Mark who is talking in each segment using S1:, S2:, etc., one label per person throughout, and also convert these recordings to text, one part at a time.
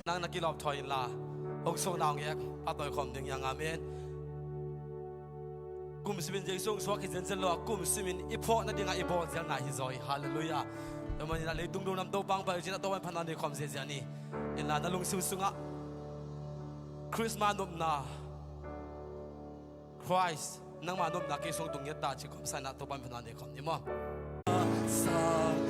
S1: nang nakilop thoin la ong so naung yak atoi khom ding yang amen kum simin jeng song swak hizen zel lo kum simin ipho na dinga ibo zel na hi zoi hallelujah tamani na le dung dung nam do bang ba jina to wan phanan de khom ze jani in la na lung su sunga Christmas nop na Christ nang ma nop na ke song dung yat ta chi khom sa na to ban phanan de khom ni mo sa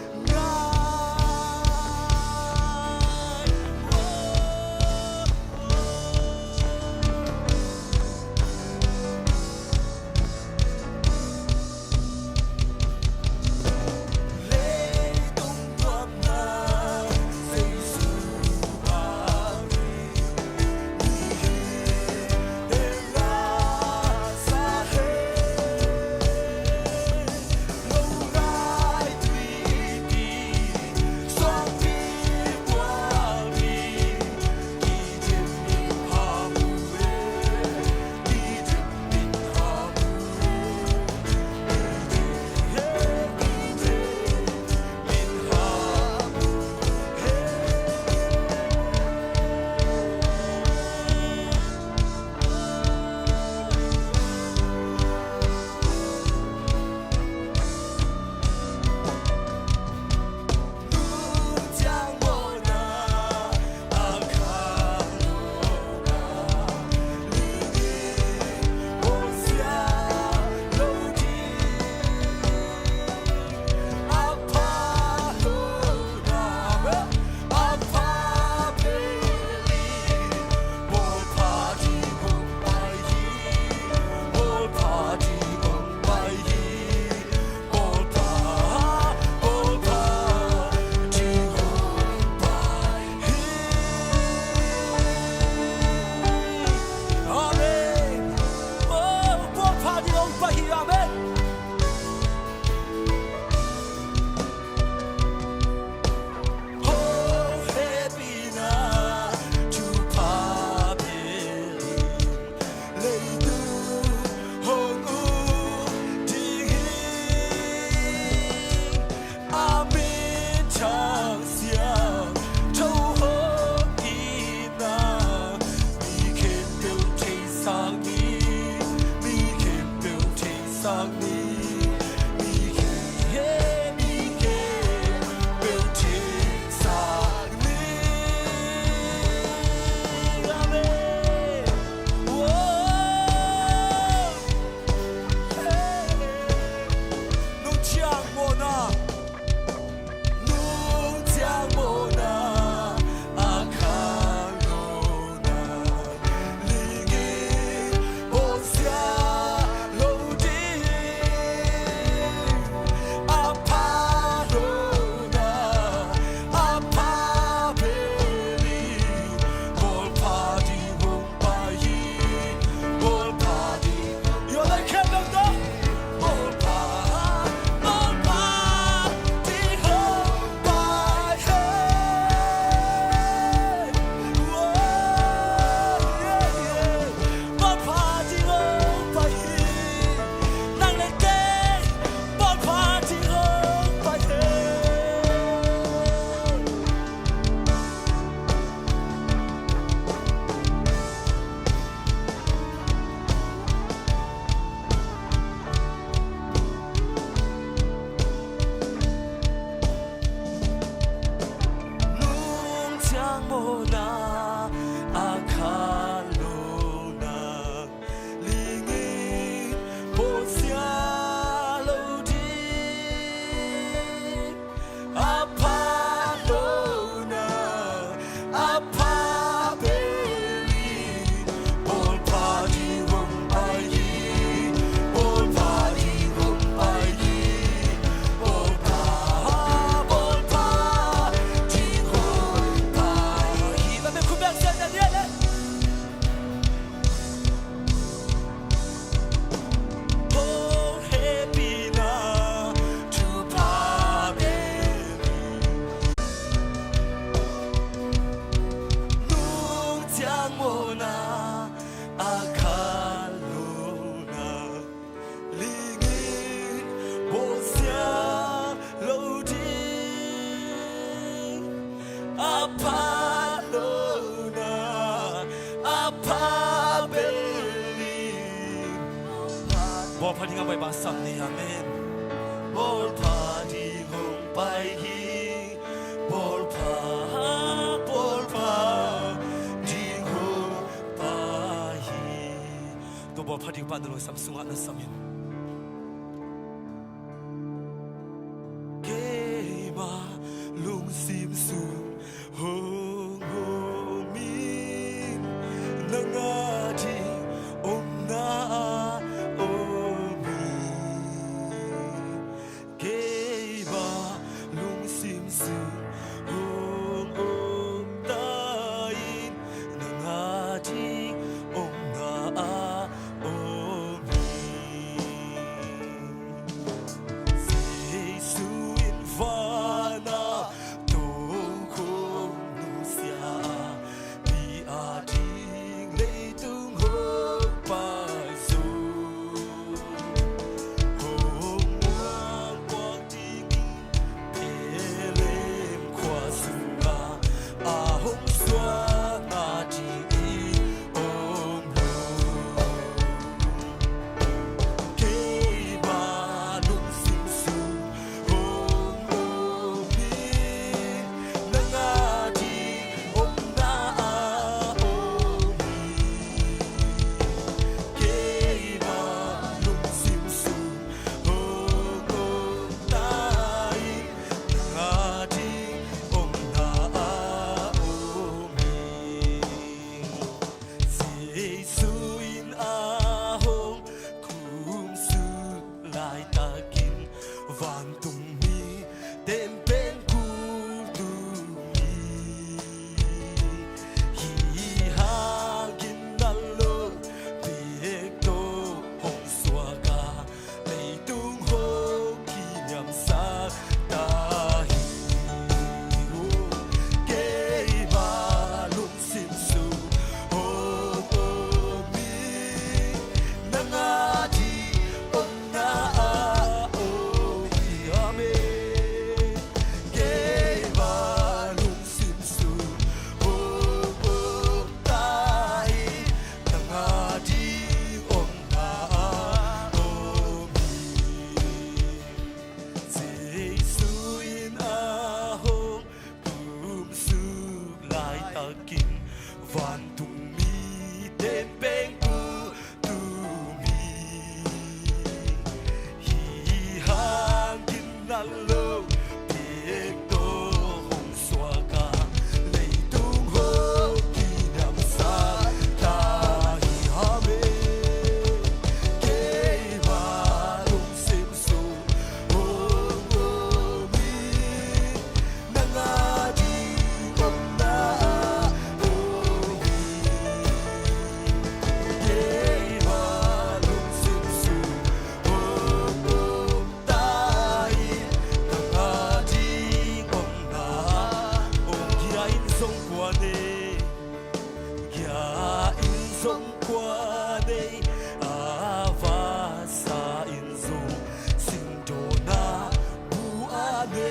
S1: bỏ phá đi ngang bay ba sam ni amen
S2: bol pha đi hồng bay hi bol pha đi hồng bay hi
S1: tôi bỏ phá đi ba đồ Samsung anh samin
S2: kê ma lung sim sum hong hong min nang ati om na omi kê ma lung sim sum hong om tain nang ati om na omi Vana tung khung nu sia bi a ding lei tung ho pa su hong muang quang ding pe lem kwa su ga a hong xua na ji om lu ke ba lung sim su Van tung mi tem pen ku tu mi hi ha gin nalo pe to hong swaga lei tung ho ki nyam sa ta hi ke ba lung sim su ho mi nang a ji on na Van tung mi tem pen ku tu mi hi hang gin na lo pe to hong swa ka lei tung ho ki nam sa ta hi ha me ke ba lung sim su ho mi na nga di om na Sông qua đây à va sa in zo sinh đồ na bu a ne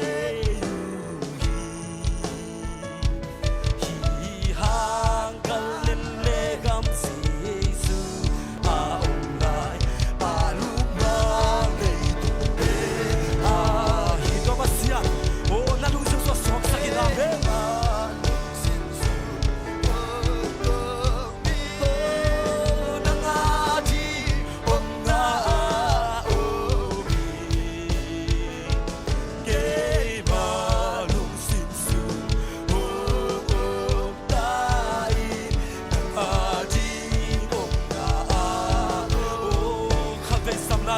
S2: hi hang kan len le gam si su a om lai a lu na le tu a hi to basia o na lu so so sa ina be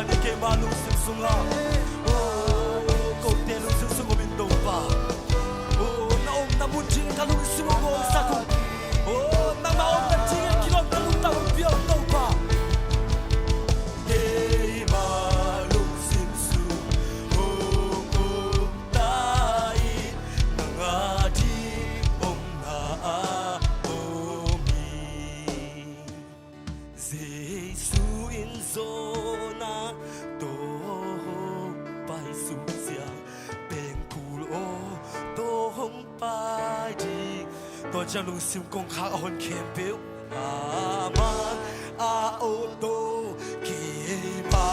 S2: ni ke malu sim sunga o ko te lu sim sungo bin do pa o na om na mun jing ka lu sim go sa ku o na ma om na jing ki lo na lu ta lu pio do pa ke malu sim su o ko tai na nga di om na o mi Giêsu in zona to pai su sia ben kul o to hong pai di to cha lu sim kong kha hon khem pe a man a o to ki ba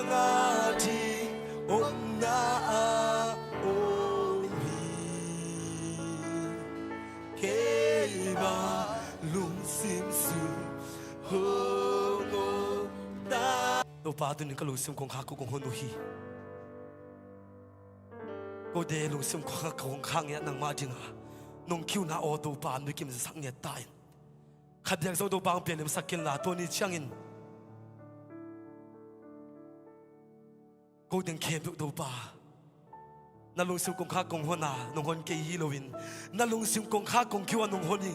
S2: ngati onna omi keba lung sim su hongo da to pa tu ni ka lung sim kong ha ko kong honu hi cô đề lùng sim khoang khong khang ya nang ma dinga nong kiu na o to pa nu kim sak nge tai khadyak zo do bang pelim sakil la to ni changin cô den kem do pa na lùng sim kong kha kong hona nong hon ke hi lowin na lùng sim kong kha kong kiu nong hon ni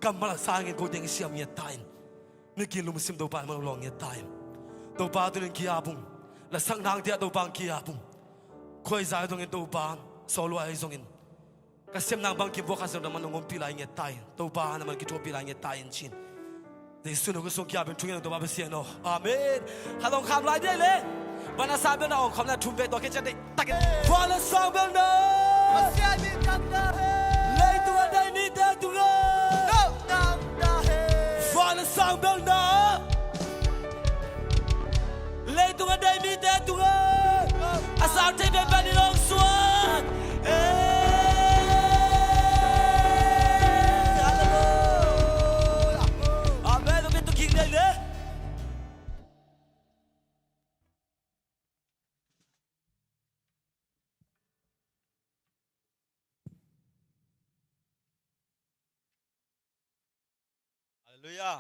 S2: kam mala sang nge cô den siam nge tai nu ki lùng sim do pa ma long nge tai do pa tu len ki abung la sang nang dia do bang ki abung khoi zai dong in to pa solo ai zong in ka sem nang bang ki bo kha so man ngom pi lai nge tai to pa na man ki to pi lai nge tai in chin de su no ko so kya ben thu nge to ba ba sian no amen ha dong kham lai dai le bana sa ben na ong kham na thum be to ke chat dai tak for the song ben no sia bi kam na lei tu dai ni da tu go no nam da he for the song ben no lei tu dai ni da tu go asal te be bani long suat hallelujah amen lo tu king dai le
S3: hallelujah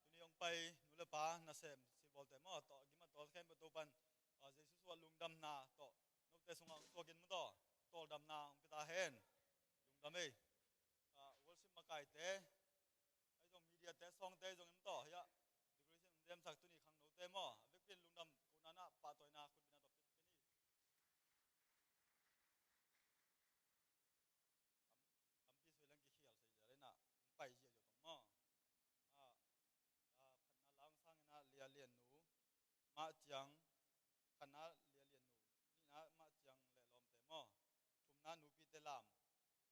S3: tuni ong pai nula pa na sem si bol te mo to gi ma tol khem to pan Jesus wa lung dam na to nok te sunga to gin mo to tol dam na ong kita hen lung dam ei worship makai te ai jong media te song te jong im to ya decoration dem sak tuni khang no te mo vek pin lung dam ko na pa toy na kun bina to pin am pi soi lang ki khial sai jare na ong pai ji jo tong mo phanna lang sang na lia lian nu ma chiang khana lia lian nu ni na ma chiang le lom te mo thum na nu pi te lam tong ele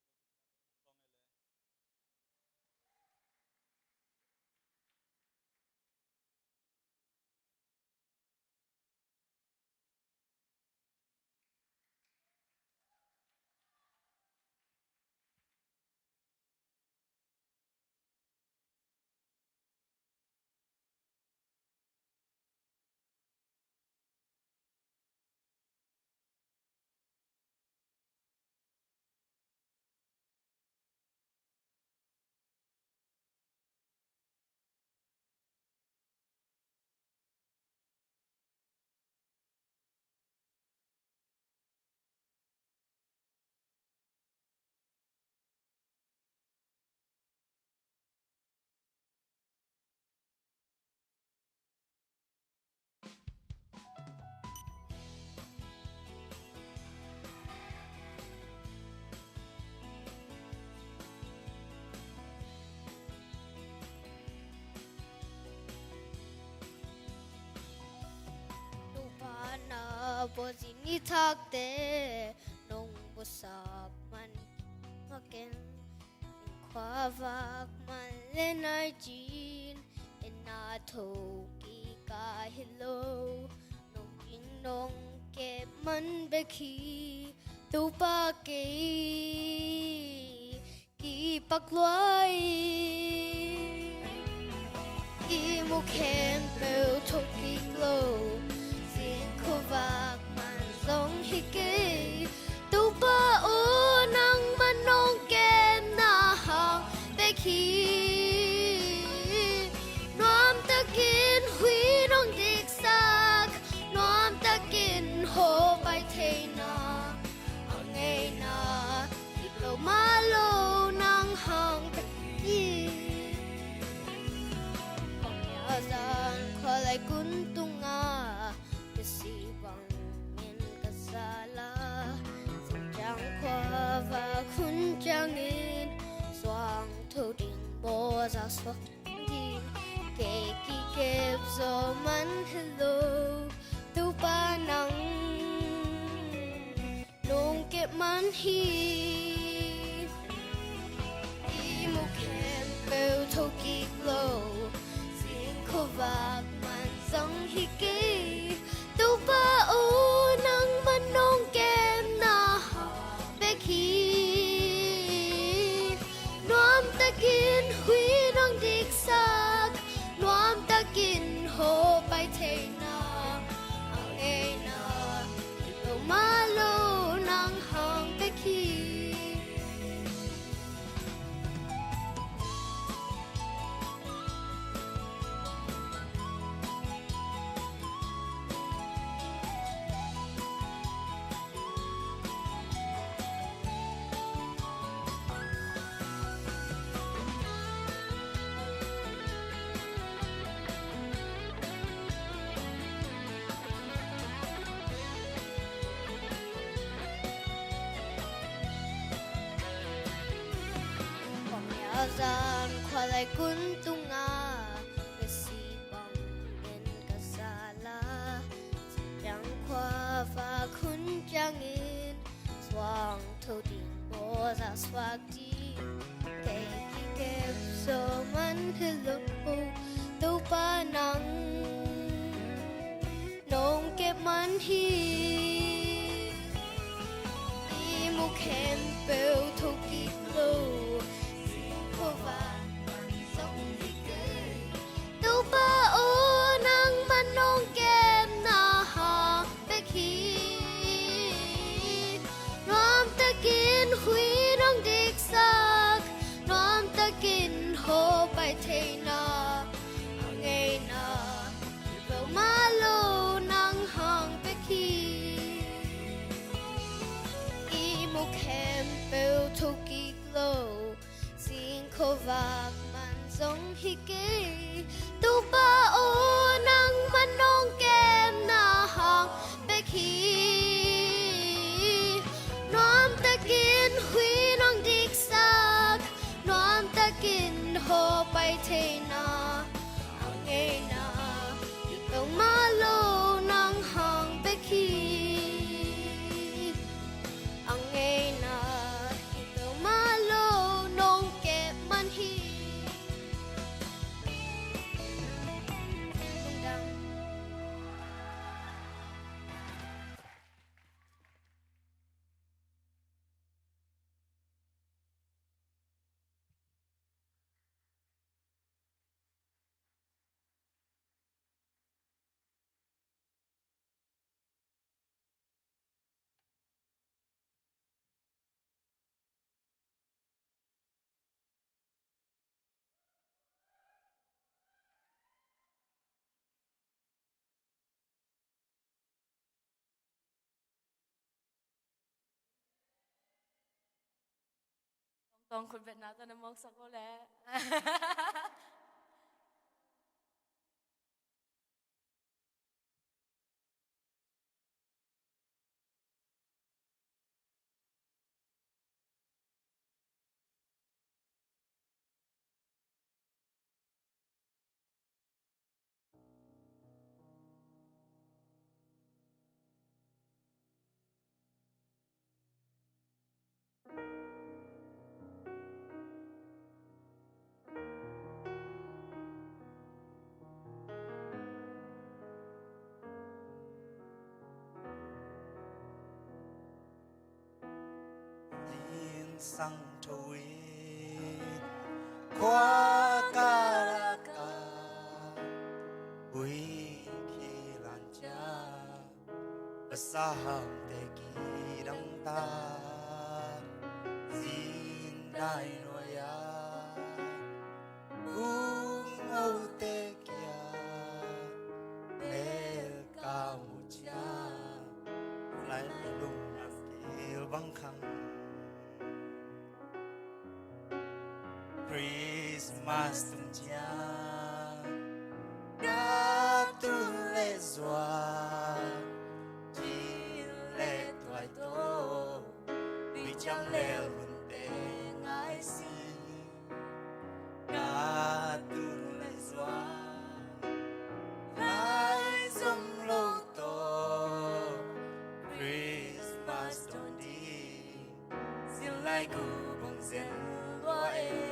S4: Bozini takte nong busap man maken kwavak man lenai jin ena thoki ka hello nong jing nong ke man bekhi tu pa ke ki pakloi ki mukhem pe thoki glow vạc màn giống hi kê tu ba ô nang man nong kem na hang be khi nom ta kin hui nong dik sak nom ta kin ho bai the na angai na lo ma lo nang hang be yi kong ya zan kho lai kun tunga si bằng miền kasala chẳng qua và khun chẳng in xoang thâu đình bo ra xoang đi kể kỳ kẹp gió man hello tu pa nắng nông kẹp man hi đi một kẹp bèo thâu kỳ glow xin khô vạc man giống hi kê Azan kwalay kuntunga Nasibang din kasala Yang kwa fa kunjangin Swang todin mo sa swagdi Kay kikip so man hello Tau pa nang Nong kep man hi Imu ken bêu thu kịp lâu Cô và sống đi cười Tau pa o nang man nong kem na ha Bek hi Noam ta kin hui nong dik sak Noam ta kin ho bai thei na Ngay na Bêu ma lo nang hang bek hi Imu kem bêu thu kịp lâu Xin cô vạc man giống hi kê Tu ba o nang man nong kem na hang bek hi Noam ta kin hui nong dik sak Noam ta kin ho bai thei na Ngay na Bêu ma lo nang hang bek hi Ngay na Bêu ma lo nong kep man hi Tung dang
S5: TôngคุณViệt Nam ta nam mô sắc cô lẽ
S2: Tin sang thôi qua cả cả ui khi lan cha basa ham te ki dang ta zin dai noya ngô te kia el ca mu cha lại lung nam kêu băng khăng Christmas tung cha đã tu lệ doa chỉ lệ thoại tô vì chẳng lệ hồn tê ngài si đã tu lệ doa lại dòng lô tô Christmas tung đi xin lại cụ bằng dân loa em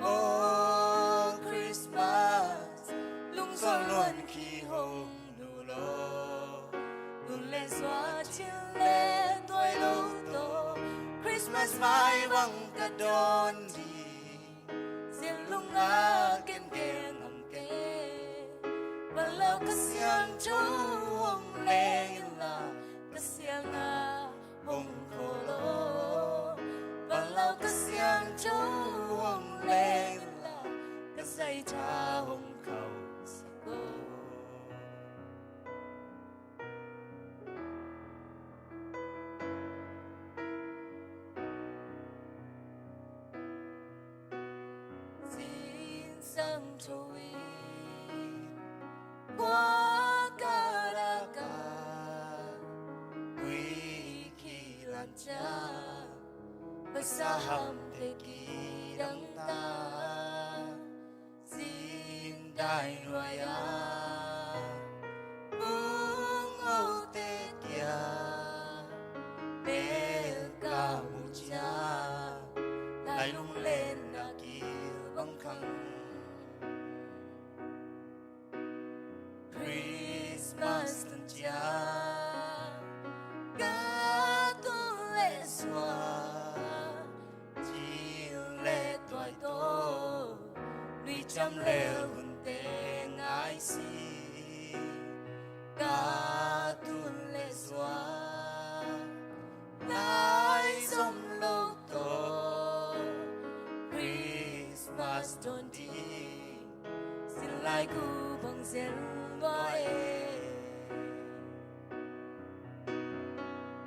S2: Oh Christmas lung gió luôn khi hồng nụ lô nụ lệ xóa chiếc lệ tuổi lâu tô Christmas mai bằng cả đón đi riêng lung á kén kén hồng kê và lâu cả xiang châu hồng lệ là cả xiang á hồng khổ lô và lâu cả xiang châu hồng lệ là cả dây cha hồng khẩu sắc cô xin sang trôi
S5: cha và xa hầm thế kỷ đắng ta xin đại rồi buông âu tê kia bê ca mù cha lại lung lên na kia băng khăng Christmas tân cha ca tu lệ xóa chiều lệ tuổi tô nuôi chăm lệ hồn tê ngái si ca tu lệ xóa lại dòng lâu tô Christmas don't đi xin lại cu bằng dân gọi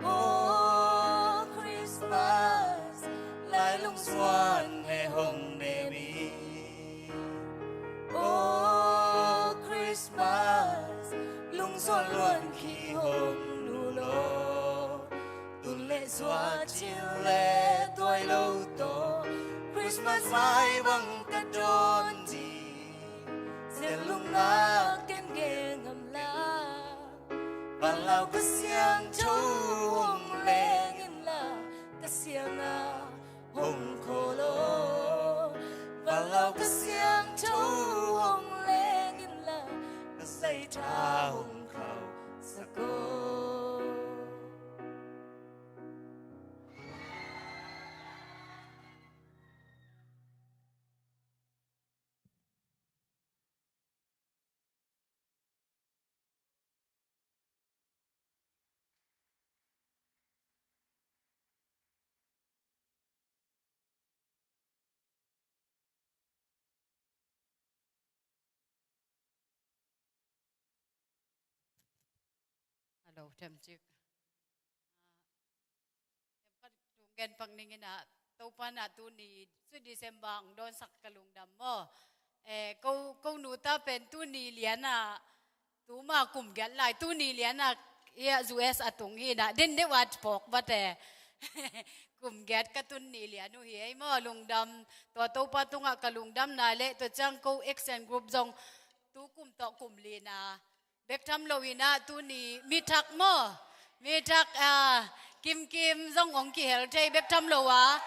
S5: Oh Christmas lại lung xuân hè hồng nề mi Oh Christmas lung xuân luôn khi hồng nụ lô tuần lễ xóa chiều lệ tuổi lâu tổ Christmas mai bằng ta đón gì sẽ lung ngã kén ghê ngầm lá và lao cái xiang châu hồng lệ nghìn là cái xiang hồng khô lô và lao cái xiang châu hồng lệ nghìn là cái dây cha hồng khâu sa cô
S6: Hello, tem chik. Tem tungen pang ningina topa na tu ni su December ang don sak kalungdam mo. Câu nu ta pen tu ni liana tu ma kum gat lai tu ni liana ya US atung hi na din de wat pok bate kum gat ka tu ni lianu hi ai mo lungdam to topa tunga kalungdam na le to chang ko action group jong tu kum to kum li na Bek tham lowina tu ni mi thak mo mi thak kim zong ong ki hel thei bek tham lowa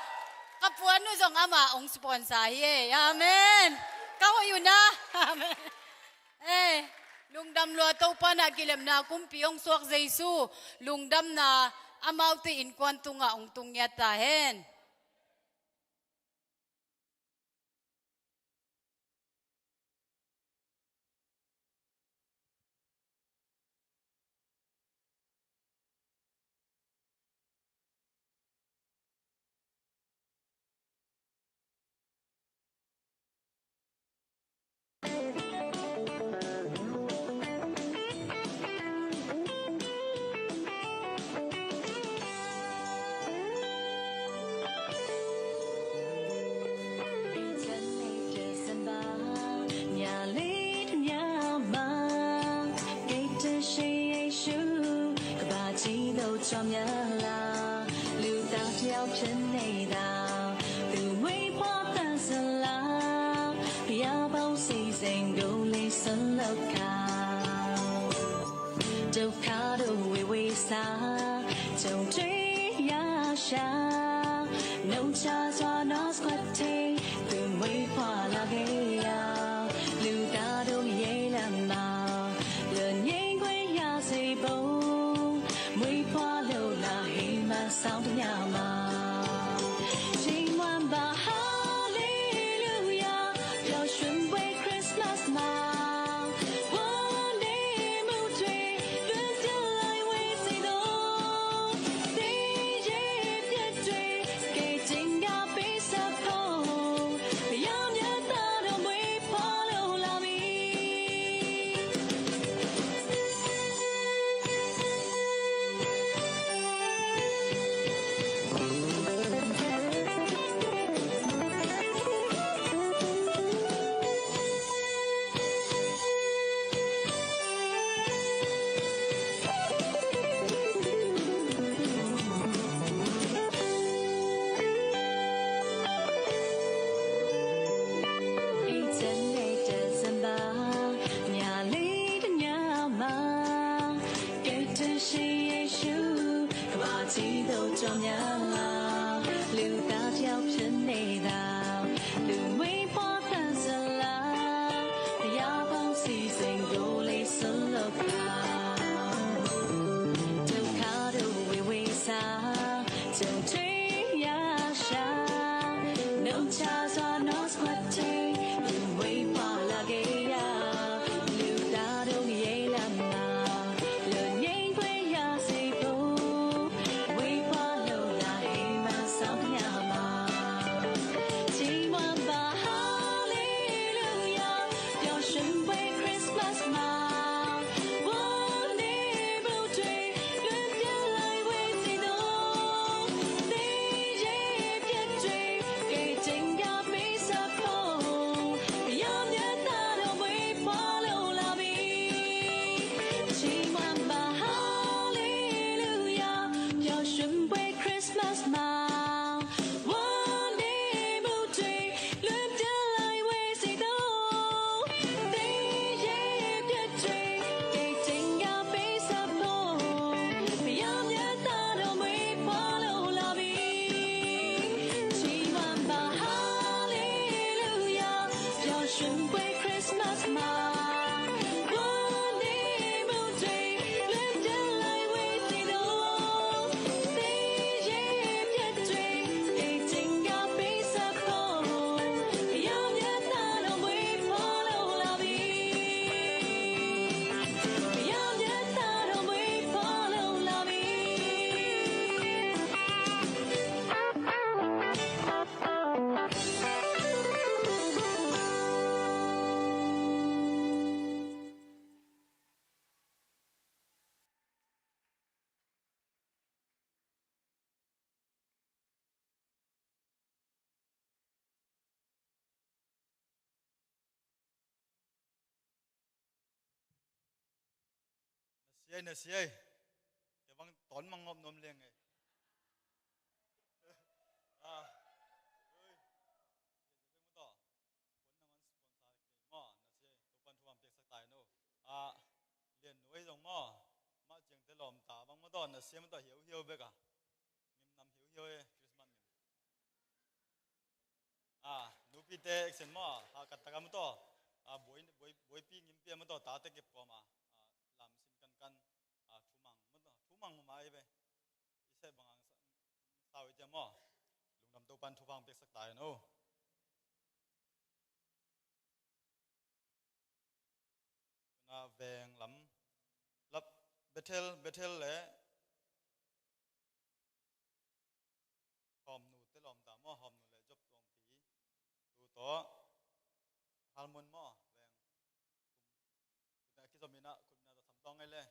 S6: kapuan nu zong ama ong sponsor hi amen kaw yu na amen lungdam lo to pa na kilem na kumpi ong suak jesu lungdam na amau te in kwan tunga ong tungya ta hen
S5: 是耶稣，我知道重要，留大条片内道，留微波的色啦，要帮西生都来顺路卡，就卡到微微笑，就追呀下，能查抓 no squat day，留微波啦给呀，留大到耶啦嘛。
S3: nè siai cái bang tón mang ngọc nom leng ấy à ơi giờ tôi muốn tỏ cuốn năng ăn sponsor cái mỏ nè siai tôi quan thu am pek sắc tài nô à liền nuôi dòng mỏ mà chừng tới lòm tả bang muốn tỏ nè siai muốn tỏ hiểu hiểu bê cả nghiêm nằm hiểu hiểu ấy Christmas nghiêm à nụ pi tê action mỏ à cắt tagam muốn tỏ à buổi pi nghiêm pi muốn tỏ tả tê kẹp qua mà làm xin căn thu mang mà ai vậy sẽ bằng sao vậy chứ mà lùng nằm tàu pan thu vang biết sắc tài nô na vàng lắm lấp Bethel lẽ hòm nụ tới lòm tả mà hòm nụ lẽ giúp tuồng phí tụ tó halmon mà vàng khi mình đã thầm tông ngay lên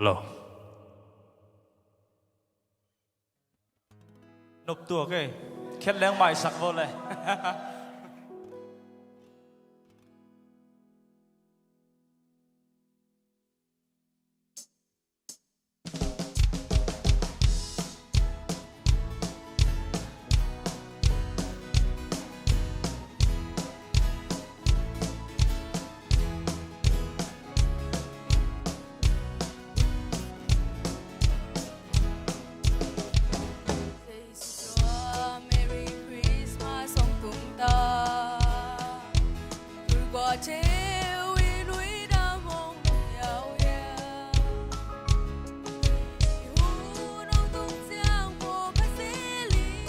S2: Lô nộp tua cái khét lén mày sặc vô lại
S5: Merry Christmas ông tung ta vui qua treo in núi đá mong nhau nhau yêu nông tung giang mùa phát xí lý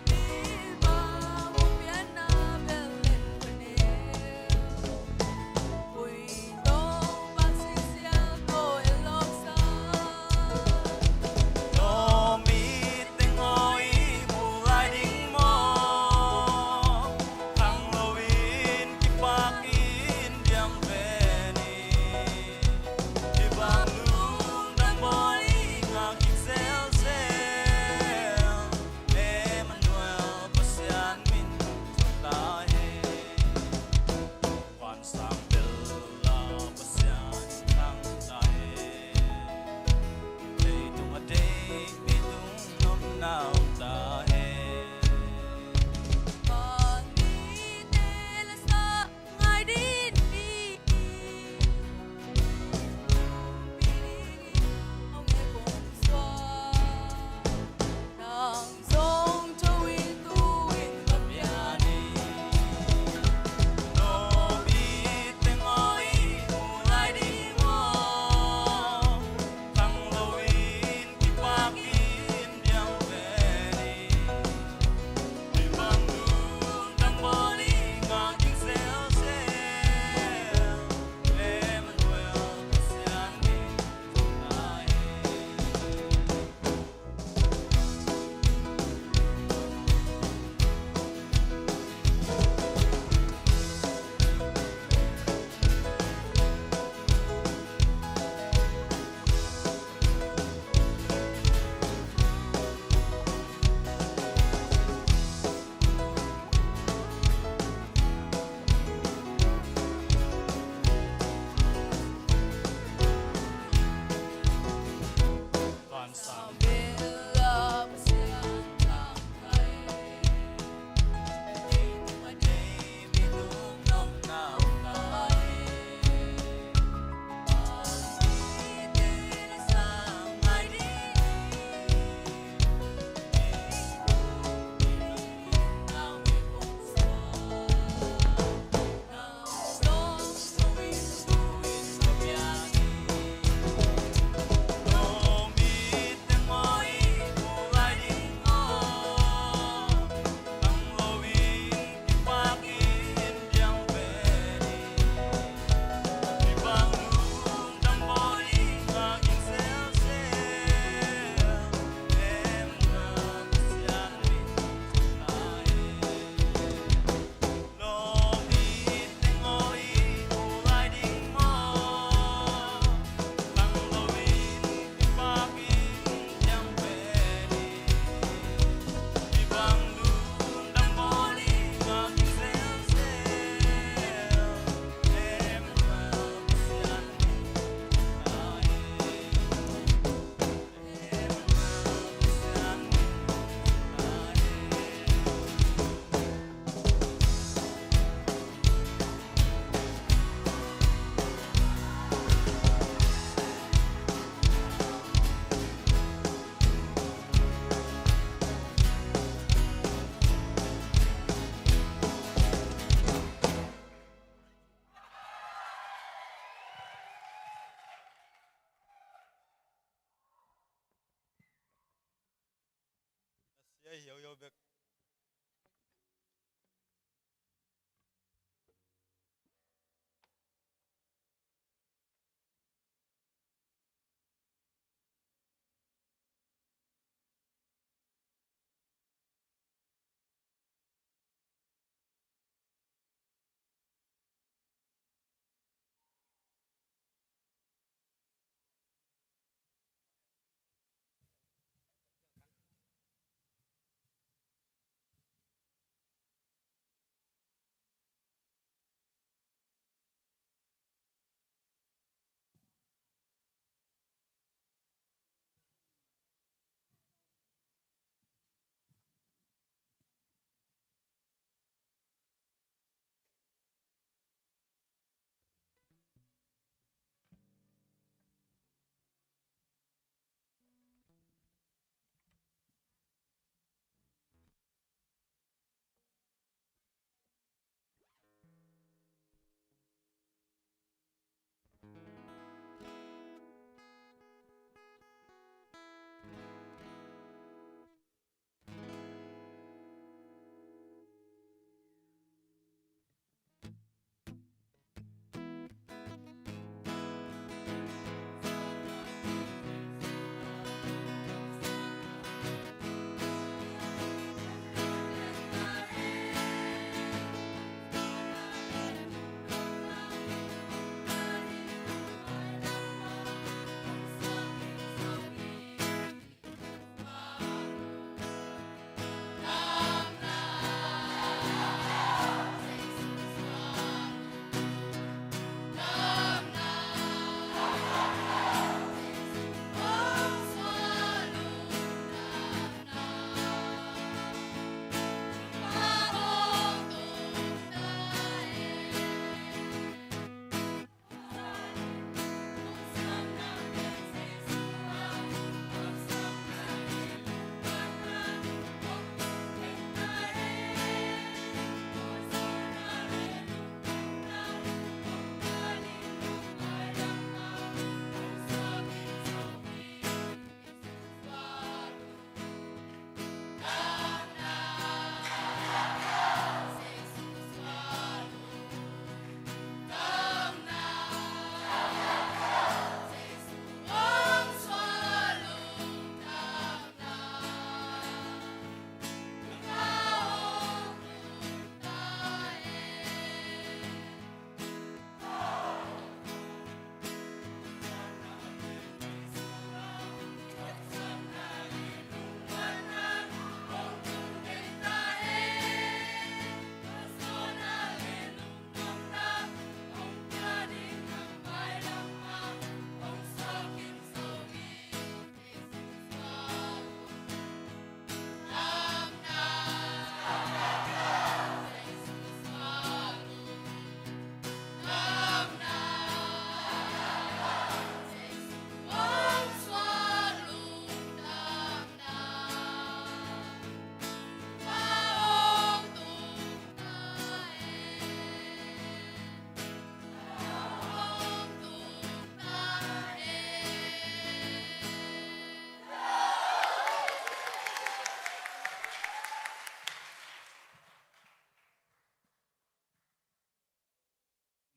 S5: đi ba một biển nam bên lên quên yêu vui đông bác sĩ giang tôi lót xa
S2: no mi tiếng ôi mù lai đinh mò thằng lâu in kí bạc in diang về ni đi bằng lung đang bôi ngạc kí xéo xéo Emmanuel pasian min ta he quan sang bella pasian thang ta he Day tung a day, mi tung nom nào ta he.
S5: Pani tela sa ngai din ni Pili ông nghe bông xoa Nàng dòng cho in tu in gặp nhà đi
S2: No mi tiếng ôi mù lai đi mò, thằng lâu in kí bạc in diang về đi. Đi bằng đường đang bỏ đi ngạc kinh xéo xéo. Emmanuel pasian min ta he. Quan sang
S5: Bella pasian thang tay
S2: Day tung a day, mi tung nom nào ta he.
S5: Pani tela sa ngai din Nàng nghe bông xoa Nàng dòng cho in tu in gặp nhà đi
S2: No mi tiếng ôi mù lai đinh mò, thằng lâu in kí bạc in diang về đi. Đi bằng lung đang bỏ đi ngạc kinh xéo xéo. Emmanuel pasian min ta he. No mi tiếng ôi mù lai đinh mò, thằng lâu in kí bạc in diang về đi. Đi bằng lung đang bỏ đi ngạc kinh xéo xéo. Emmanuel pasian min ta he. Emmanuel pasian min ta he.
S3: sẽ hiểu yêu việc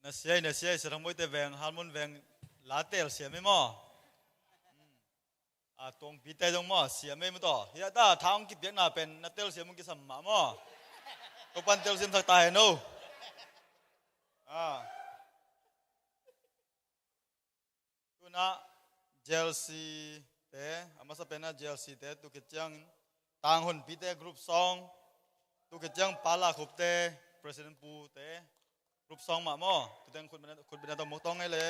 S3: na siya sarang mo ite veng halmon veng latel siya me mo tong pite dong mo siya me mo to ya ta thang ki piak na pen na tel siya mo ki sam ma mo to pan tel sim sak tai no tu na Chelsea te amasa pena Chelsea te tu kichang tang hun pite group song tu kichang pala khup te president pu te group song ma mo tu teng khut bena to mok tong ai le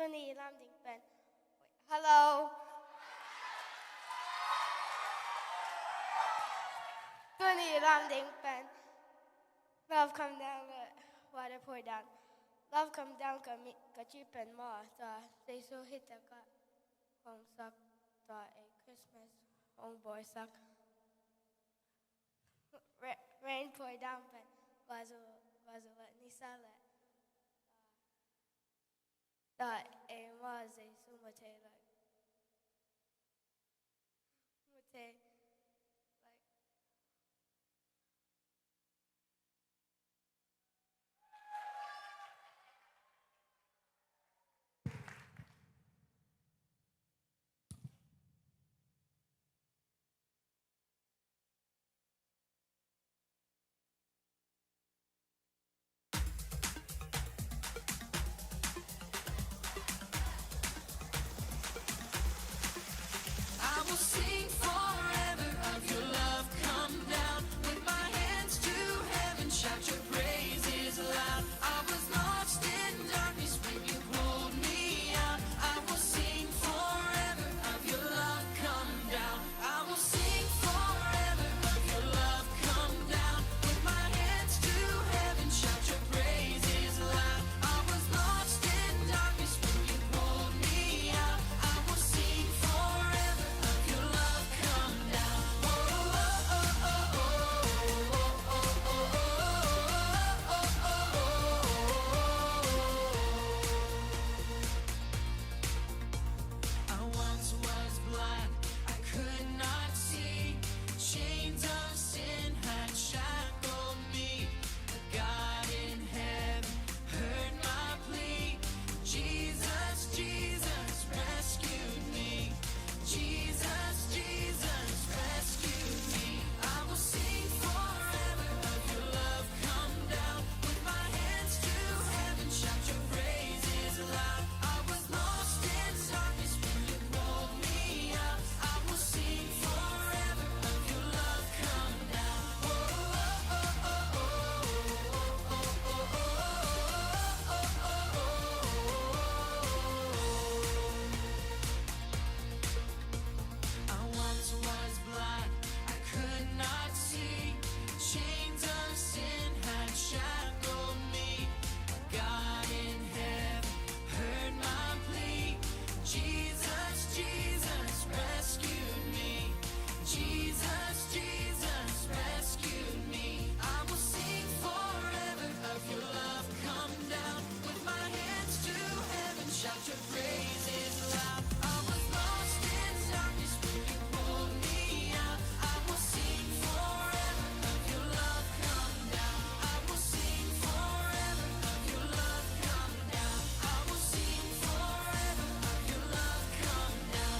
S4: Tony Lam Ding Ben. Hello. Tony Lam Ding Ben. Love come down, water pour down. Love come down, ka cheap and more. They so hit the cut. Home suck. A Christmas home boy suck. Rain pour down, but was what Nisala. That was a sumate like mute like
S5: I will sing forever of your love come down. With my hands to heaven, shout your praises loud. I was lost in darkness when you pulled me out. I will sing forever of your love come down. I will sing forever of your love come down. With my hands to heaven, shout your praises loud. I was lost in darkness when you pulled me out. I will sing forever of your love come down. I once was blind, I could not see. Chains of sin had shackled me. But God in heaven heard my plea. Jesus, Jesus rescued me. Jesus, Jesus rescued me. I will sing forever of your love come down. With my hands to heaven, shout your praises loud. I was lost in darkness when you pulled me out. I will sing forever of your love come down. I once was blind, I could not see. Chains of sin had shackled me. God in heaven heard my plea. Jesus, Jesus rescued me. Jesus, Jesus rescued me. I will sing forever of your love come down. With my hands to heaven, shout your praises loud. I was lost in darkness when you pulled me out. I will sing forever of your love come down. I will sing forever of your love come down. I will sing forever of your love come down.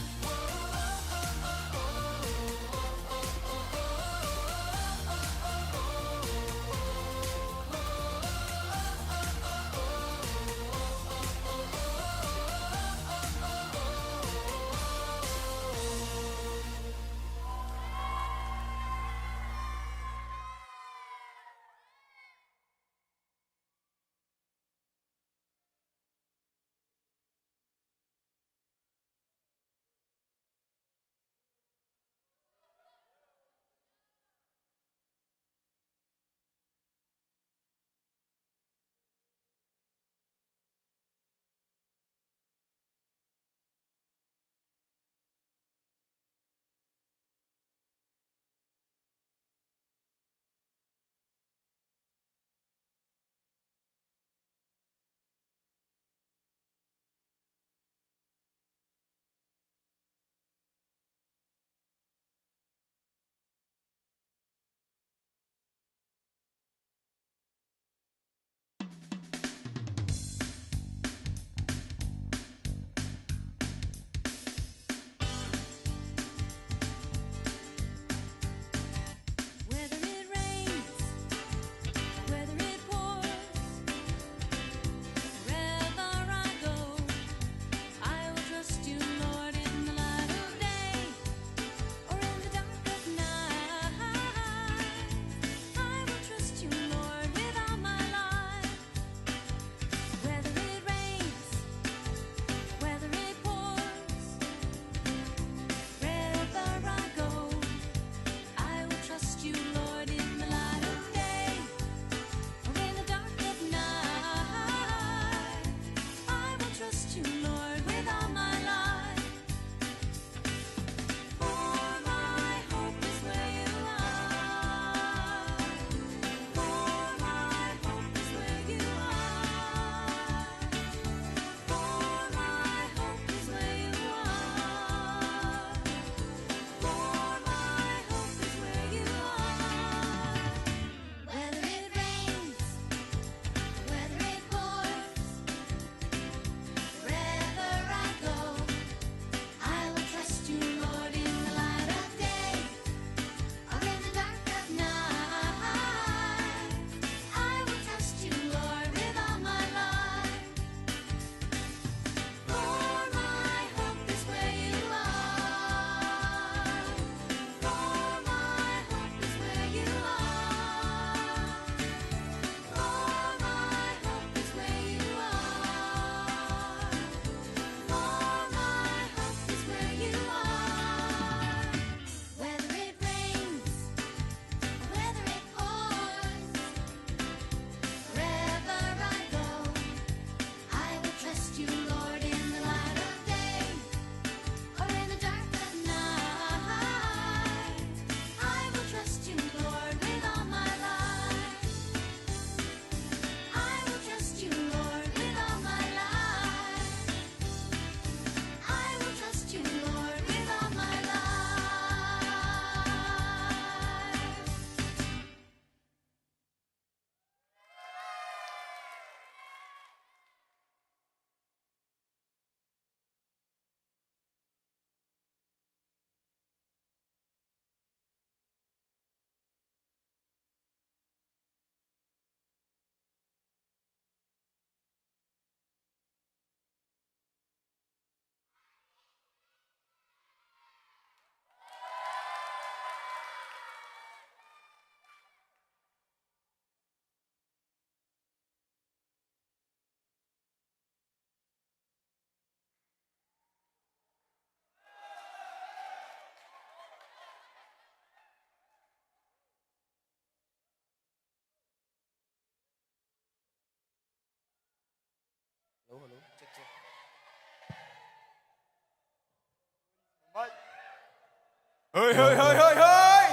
S2: Hơi hơi hơi hơi hơi.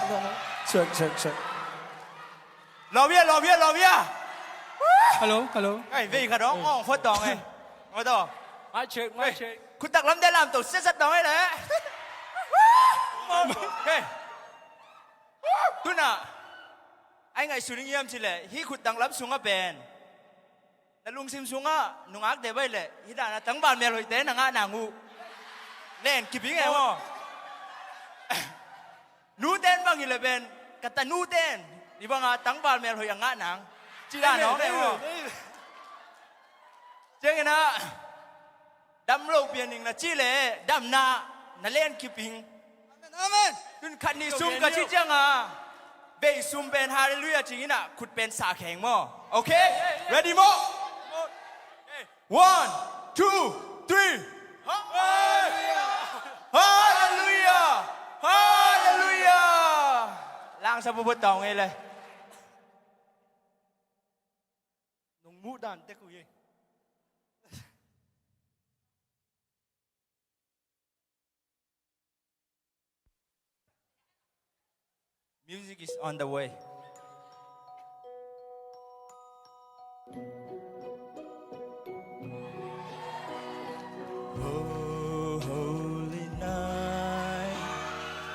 S5: Check.
S2: Lò bia.
S1: Hello.
S2: Cái vị cả đó ngon phốt đòn này. Ngồi đó.
S1: Mic check.
S2: คุณตักล้ำได้làm tổ xét rất đòn ấy đấy. Okay. Tu nè. Anh ngày xuống nghiêm chỉ lệ. Hi khut tăng lắm xuống á bền. Là lung sim xuống á. Nung ác để bay lệ. Hi đã là tăng bàn mèo hồi tế nàng á nàng ngủ. Lên kịp ý nghe không? Nú tên bằng gì là bền. Cả ta nú tên. Đi bằng á tăng bàn mèo hồi ngã nàng. Chỉ là nó nghe không? Chứ nghe nè. Đâm lâu biển hình là chi lệ. Đâm nà. Nà lên kịp hình. Amen. Đừng khăn đi xung cả chi chăng à. Về xung bên hallelujah chính ý nà. Khút bên xả khánh mò. Ok? Ready mo? 1, 2, 3. Hallelujah. Lang sa bubut tao ngay lệ.
S5: Nung mu dan te ku ye.
S2: Music is on the way. Oh, holy night,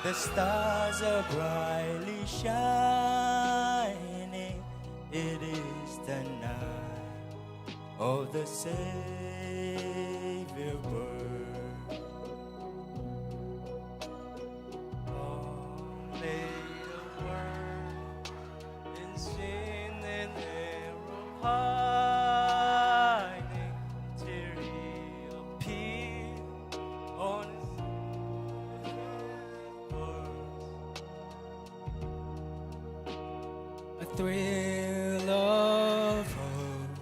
S2: the stars are brightly shining. It is the night of the Savior birth. Only the world in sin and error hiding till He appeared on His earth.
S7: A thrill of hope,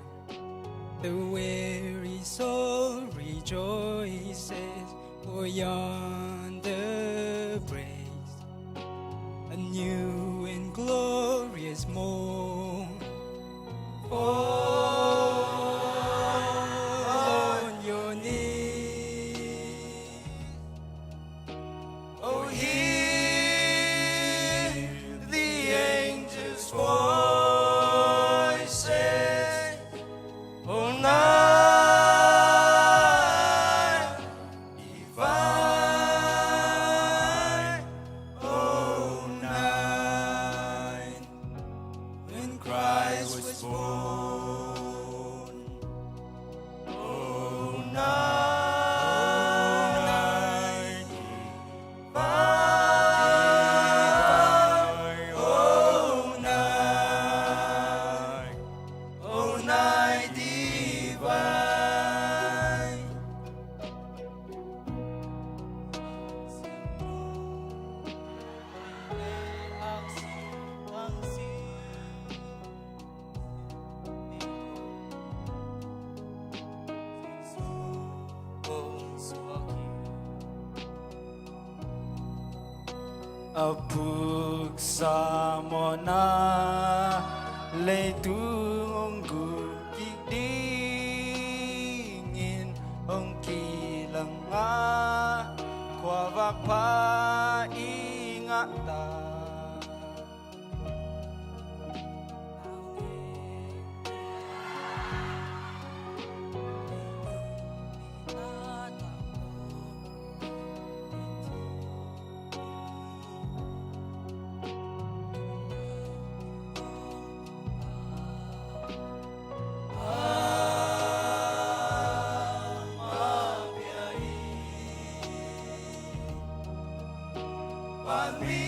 S7: the weary soul rejoices, for yonder breaks a new and glorious morn. Fall on your knees,
S2: Oh, hear the angels' voices. Oh, night divine. Oh, night when Christ was born. Oh, night divine. Oh, night divine. Apuk samona leitung gukik dingin ong kilang nga kwavak pa ingata. Pan mi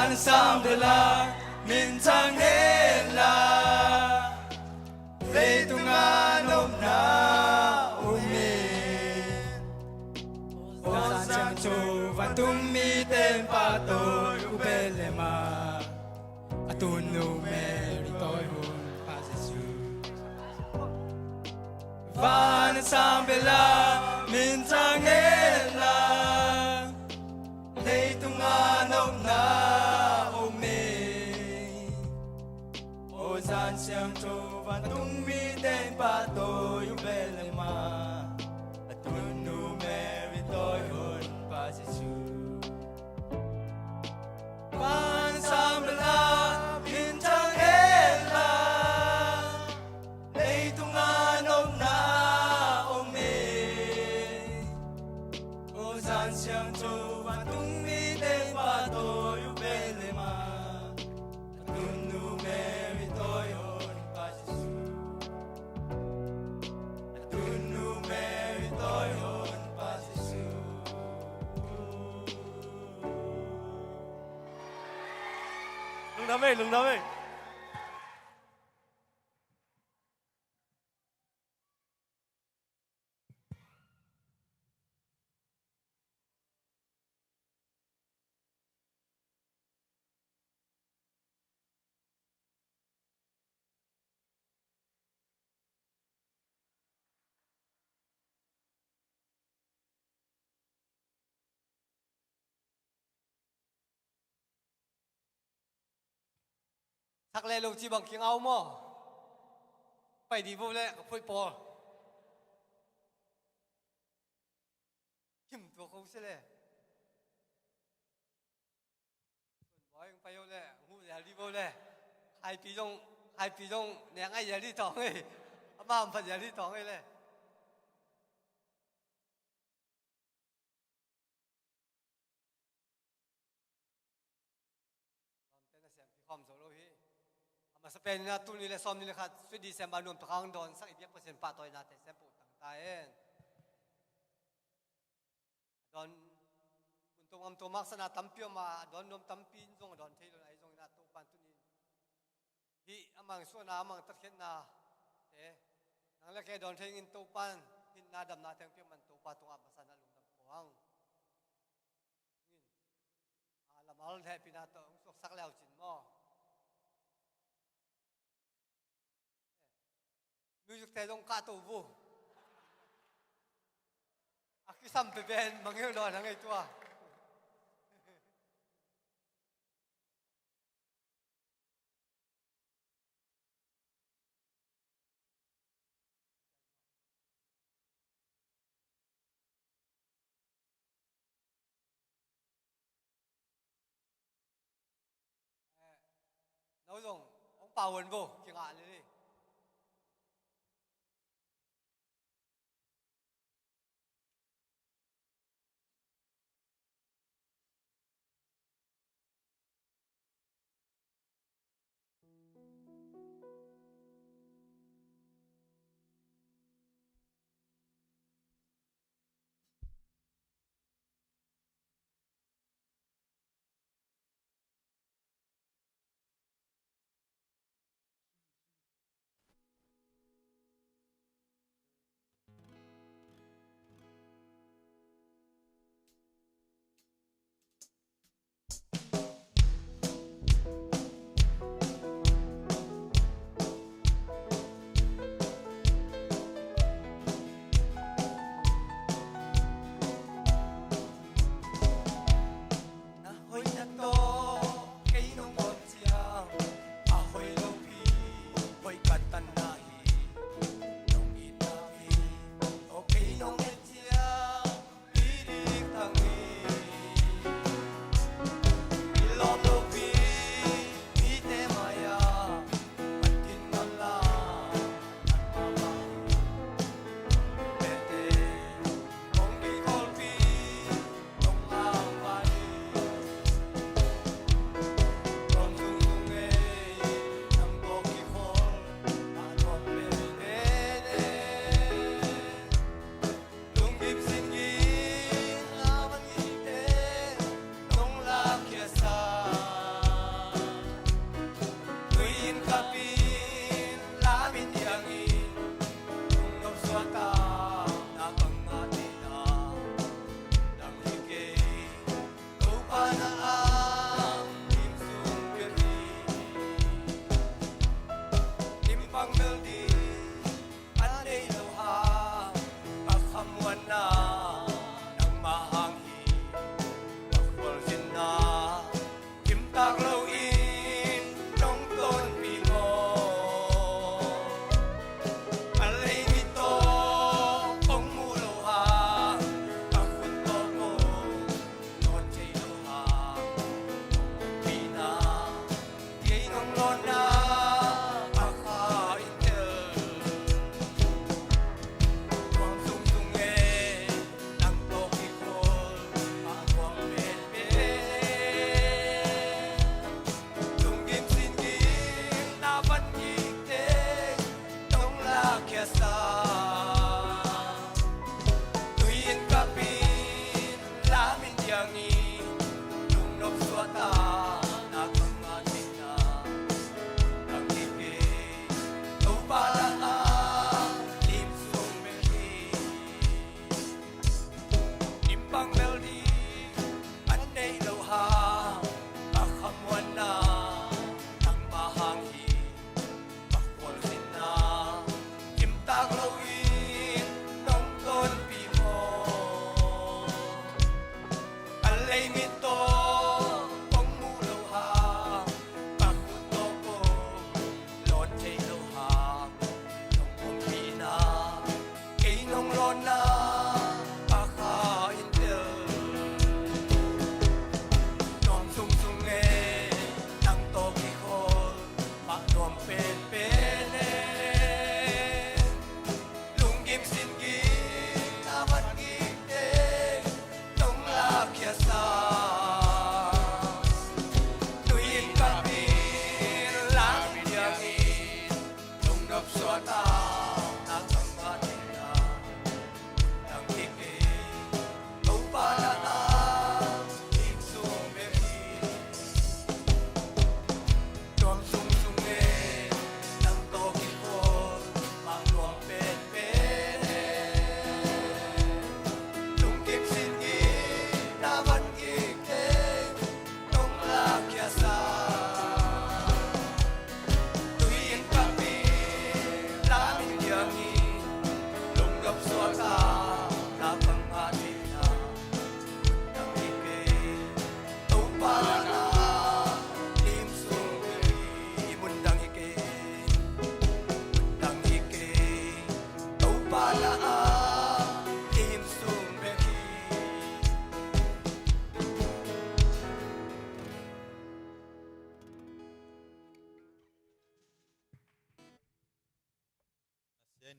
S7: van sam de la min chang he la lấy tung an om na umi o san chang chu van tung mi tem pa to u bele ma atun nu meri toy hun pa jesu van sam de la min chang he la lấy tung an om na umi o san chang chu van tung mi tem pa to u bele ma atun nu meri toy hun pa jesu van sam de la min chang he la lấy tung an om na umi o san chang chu van tung mi tem pa to u bele ma atun nu meri toy hun pa jesu atun nu meri toy hun pa jesu
S2: lung đam ơi
S1: sắc lệ lục chi bằng kiếng áo mò phải đi vô lệ phơi bò kim tua không sẽ lệ nói phải vô lệ ngu để đi vô lệ hai pi dong nè ngay giờ đi tòng ấy mà phải giờ đi tòng ấy lệ làm tên là xem thì không số lôi hi mà sắp đến là tu ni là xóm ni là khát suy đi xem bao nhiêu thằng đòn sắc ít biết phần pa tôi là để xem bộ tặng tay đònคุณตรงอำตัวมักษณะตั้มเปียวมาดอนนมตั้มปีนจงดอนเทลไอจงนาตัวปันตุนินฮีอามังส่วนนามังตะเข็นนานังเล็กแค่ดอนเทงินตัวปันหินนาดำนาแทงเปียวมันตัวปันตรงอับภาษานาลุงดำพวงละมาลแทปีนาตัวสุกสักแล้วจินมอมิวสิกแต่ต้องกาตัวบูอากิซัมเปเป็นบางอย่างดอนทั้งไอตัวnói rằng ông bảo hồn vô chẳng hạn như thế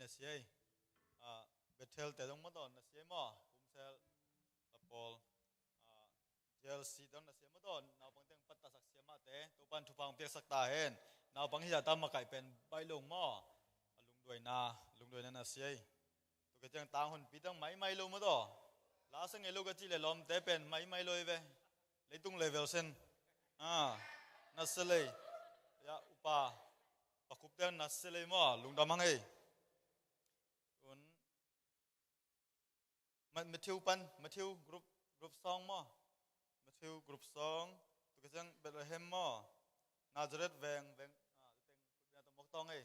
S3: na siya Bethel te dong mo don na siya mo kumsel Paul JLC don na siya mo don na pang teng patasak siya mate tupan tupang pek sak tahen na pang hiya tam makai pen bailong mo lungdoi na siya tu ke teng tanghun pitang mai lo mo do lasang elo ka chile lom te pen mai lo ve leitung level sen na sele ya upa pakup ten na sele mo lungdam hang ei un Matthew group song mo Matthew group song tu ke teng Bethlehem mo Nazareth veng teng kupia to mok tong ei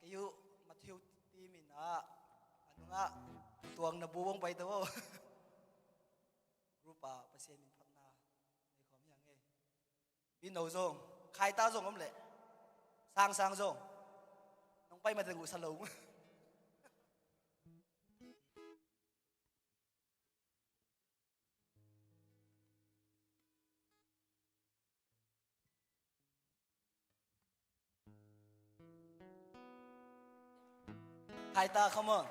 S8: Kayo Matthew timin ano nga tuwang nabuwang pa ito group pasien min phat naในความอย่างเงี้ยพี่หนูส่งใครตาส่งผมเลยสร้างส่งน้องไปมาถึงอุสลงใครตา come on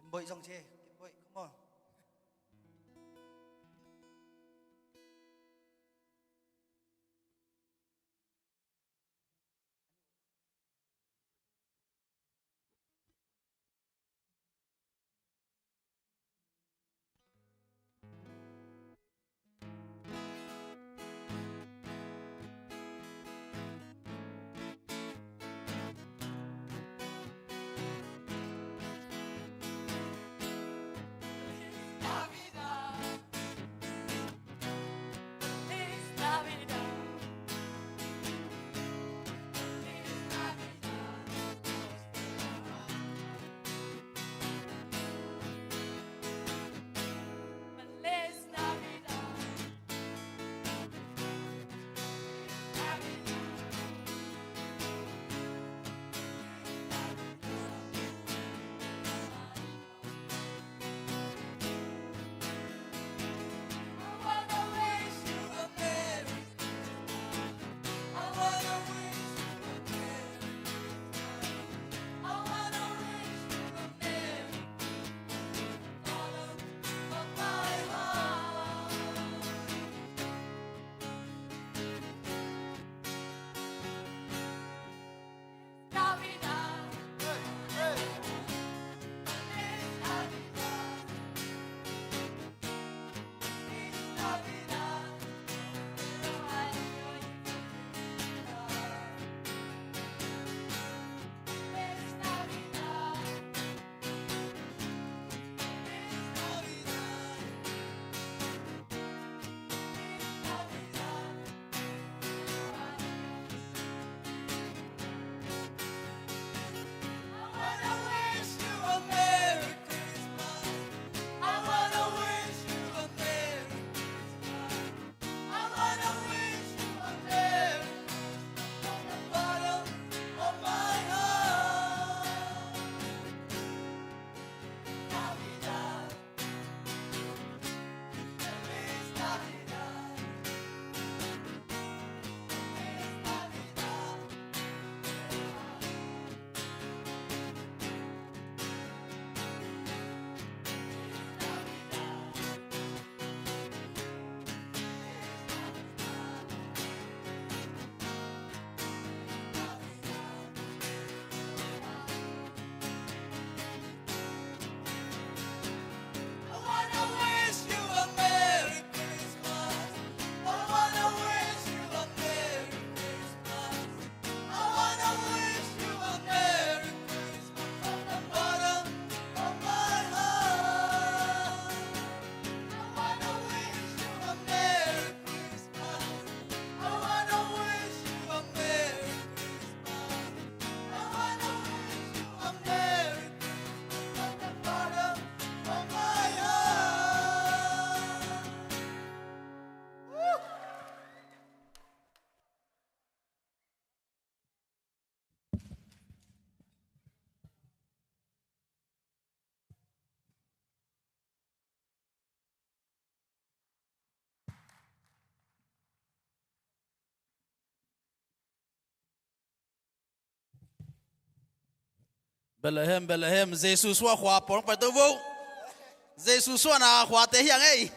S8: Kim Boy xong chưa? Kim Boy, come on.
S2: Bethlehem Bethlehem Jesus wa khwa pon pa to vo Jesus wa na khwa te hiang ei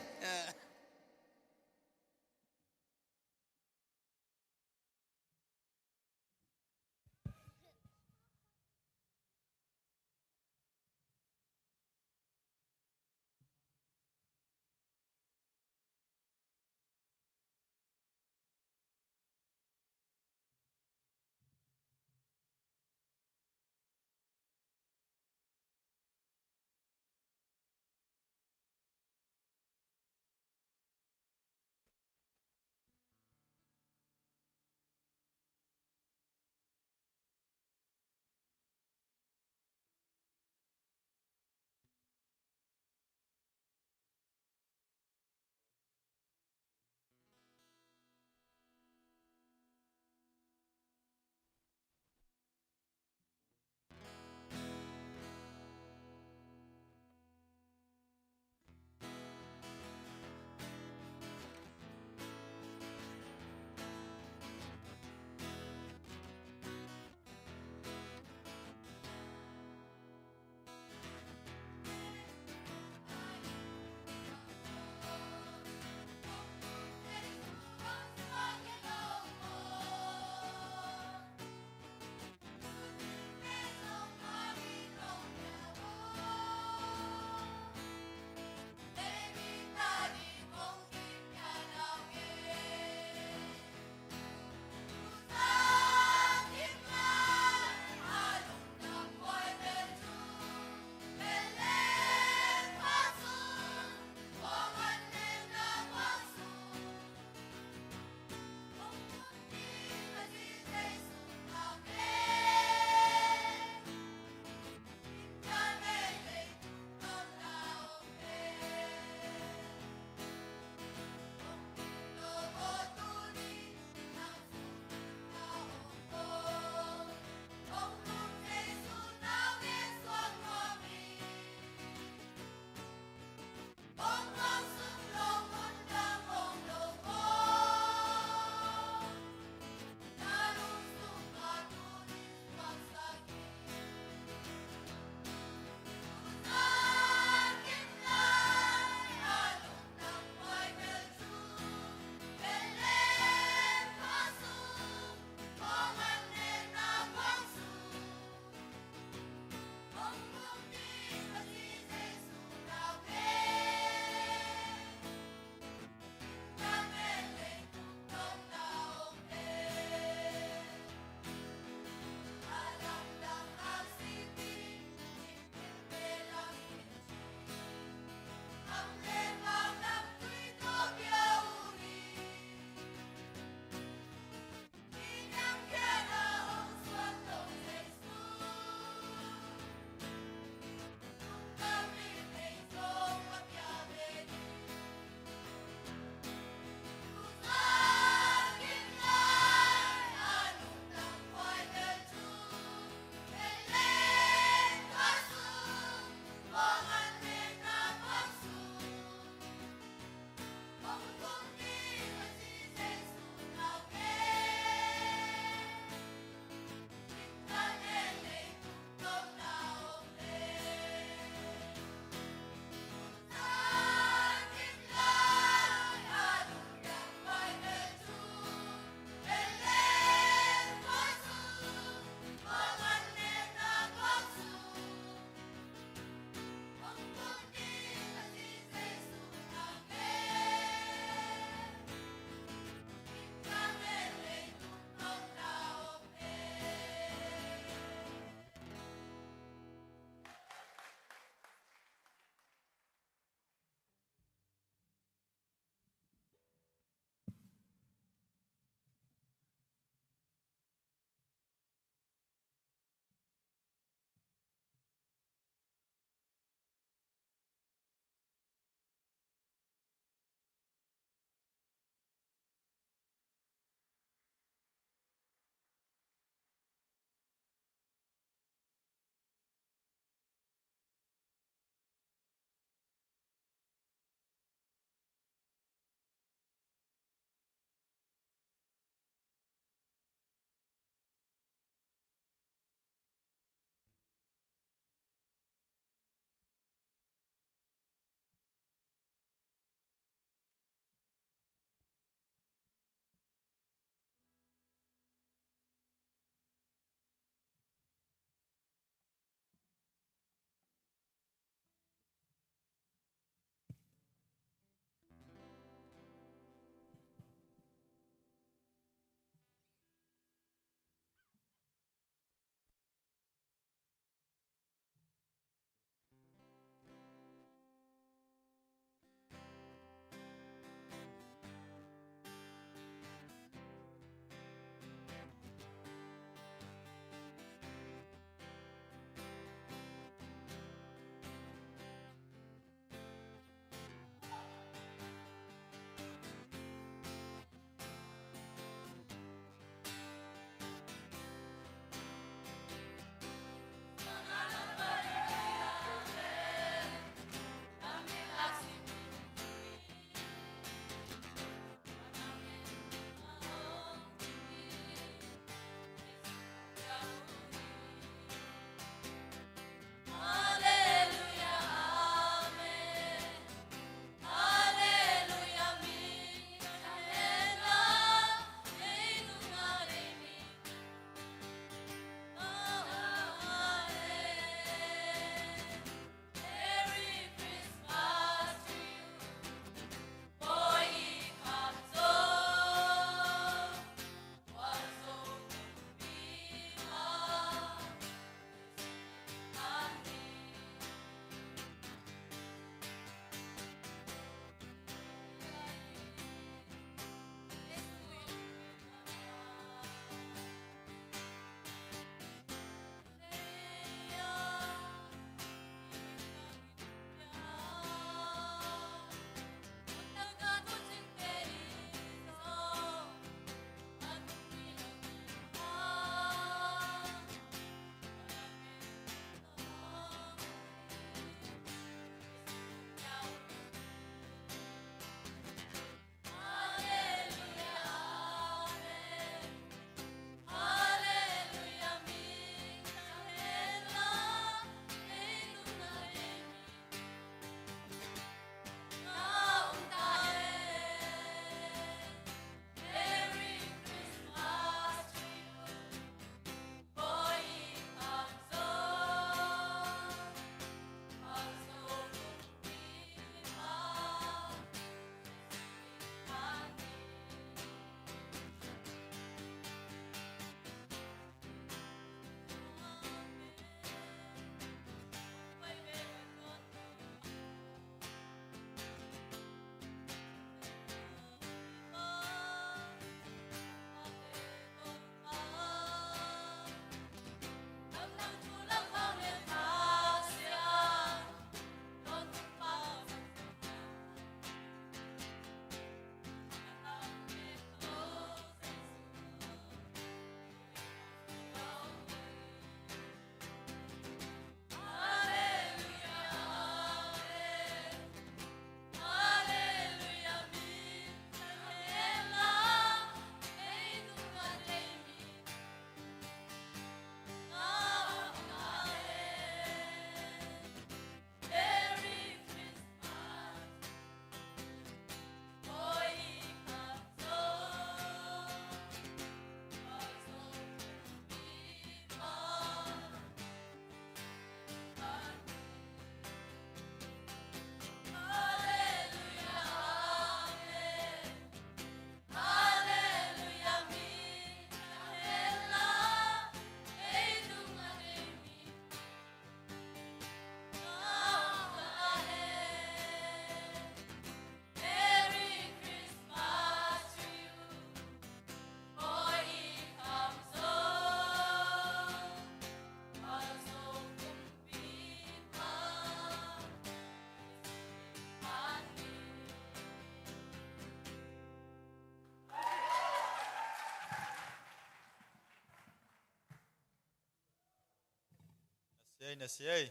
S3: siai na siai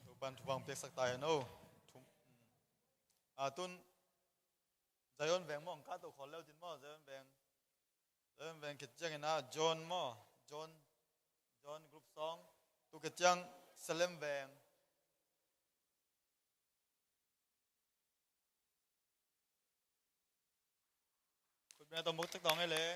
S3: tu pan tu bang pek sak tai no thum a tun zayon veng mong ka to khol leo tin mo zayon veng kit chang na John mo John group song tu kit chang Salem vengคุณแม่ต้องมุกตักตองให้เลย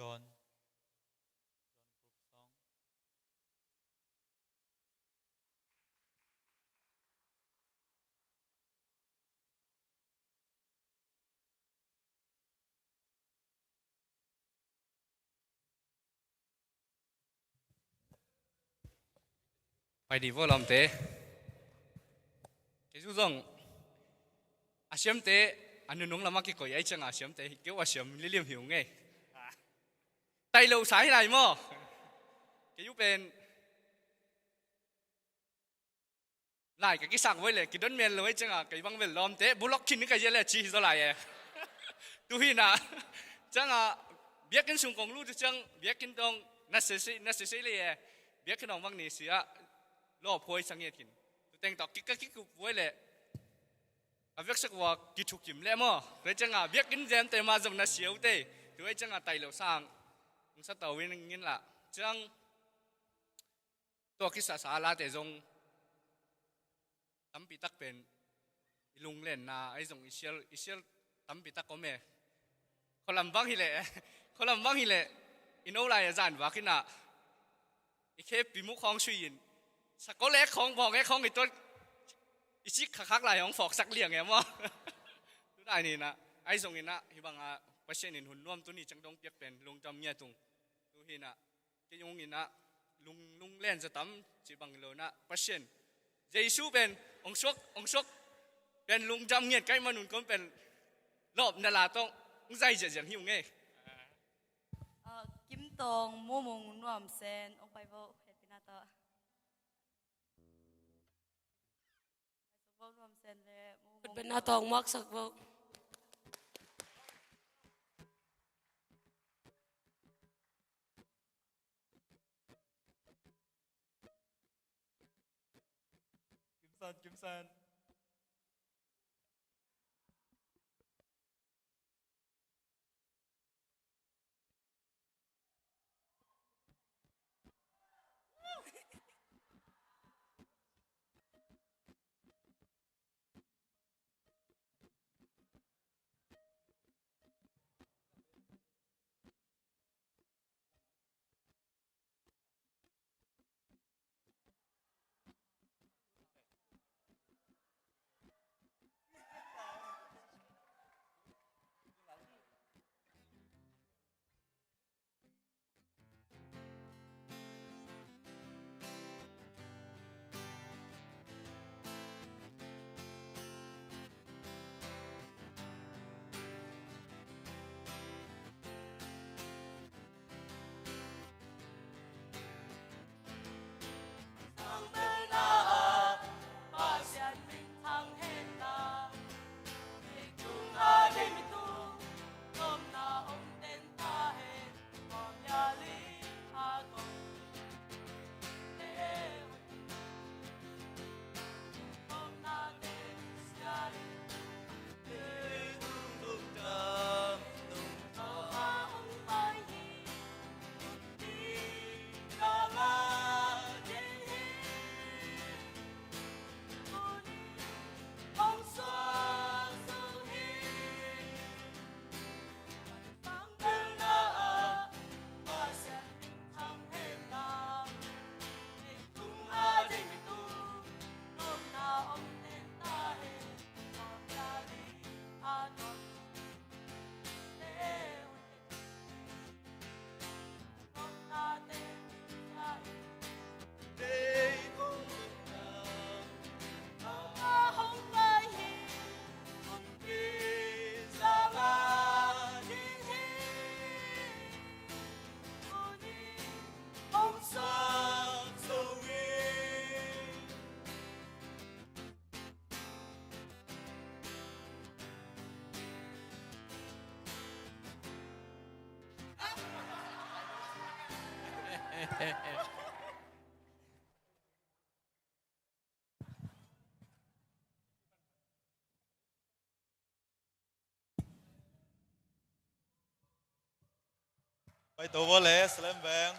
S3: John group song.
S9: phải đi vô làm thế cái chú rồng à xiêm thế anh nung làm cái coi ấy chẳng à xiêm thế kiểu à xiêm li liêm hiểu nghe tay lâu sáng này mà cái chú bên lại cái sáng với lại cái đơn miền rồi chẳng à cái băng về làm thế block chín cái gì là chi rồi lại tu hi na chẳng à biết cái sung công lu chẳng biết cái đông necessary biết cái đông băng này xí à lo phôi sang nghe tin tu teng tóc cái với lại à việc sắcว่ากิจกิมเลยมั้งเลยจังอ่ะเบียกินเจมแต่มาจำน่ะเสียวเต้ด้วยจังอ่ะไตเหลวสร้างมึงสัตว์ตัววิ่งงี้ล่ะจังตัวกิจสาลาแต่จงตั้มปีตักเป็นลุงเล่นนะไอ้จงอิเชียลตั้มปีตักก็แม่คนลำบากฮิเล่อินโอไลอาจารย์ว่าขึ้นน่ะอีเคปีมุขของช่วยยินสักก็เล็กของบอกไอ้ของไอ้ตัวอีชิคักหลายของฟอกสักเลี่ยงไงมั้งทุกได้นี่นะไอ้ส่งนี่นะที่บางอ่ะประเทศนี่หุ่นร่วมตัวนี้จังต้องเปียกเป็นลุงจำเมียตุงดูที่นะที่ยงนี่นะลุงเล่นจะตั้มจีบังเลยนะประเทศเยซูเป็นองค์ชกเป็นลุงจำเงียใกล้มนุษย์ก็เป็นรอบนาลาต้องใจเจียงหิวไง
S5: กิมตองมูมงนวมเซนองไปบ่เฮ็ดปีนาตอนวมเซนเลยเป็นนาตองมักสักบ่
S3: Kim San Bay tàu vô lệ slam vàng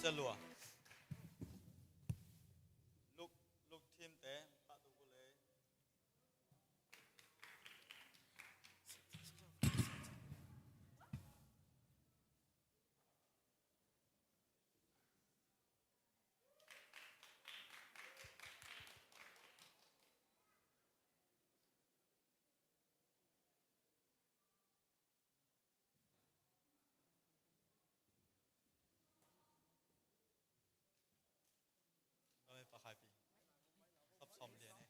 S3: se lua look team te pa tu ko le ơi pa khai pi sắp xong liền ấy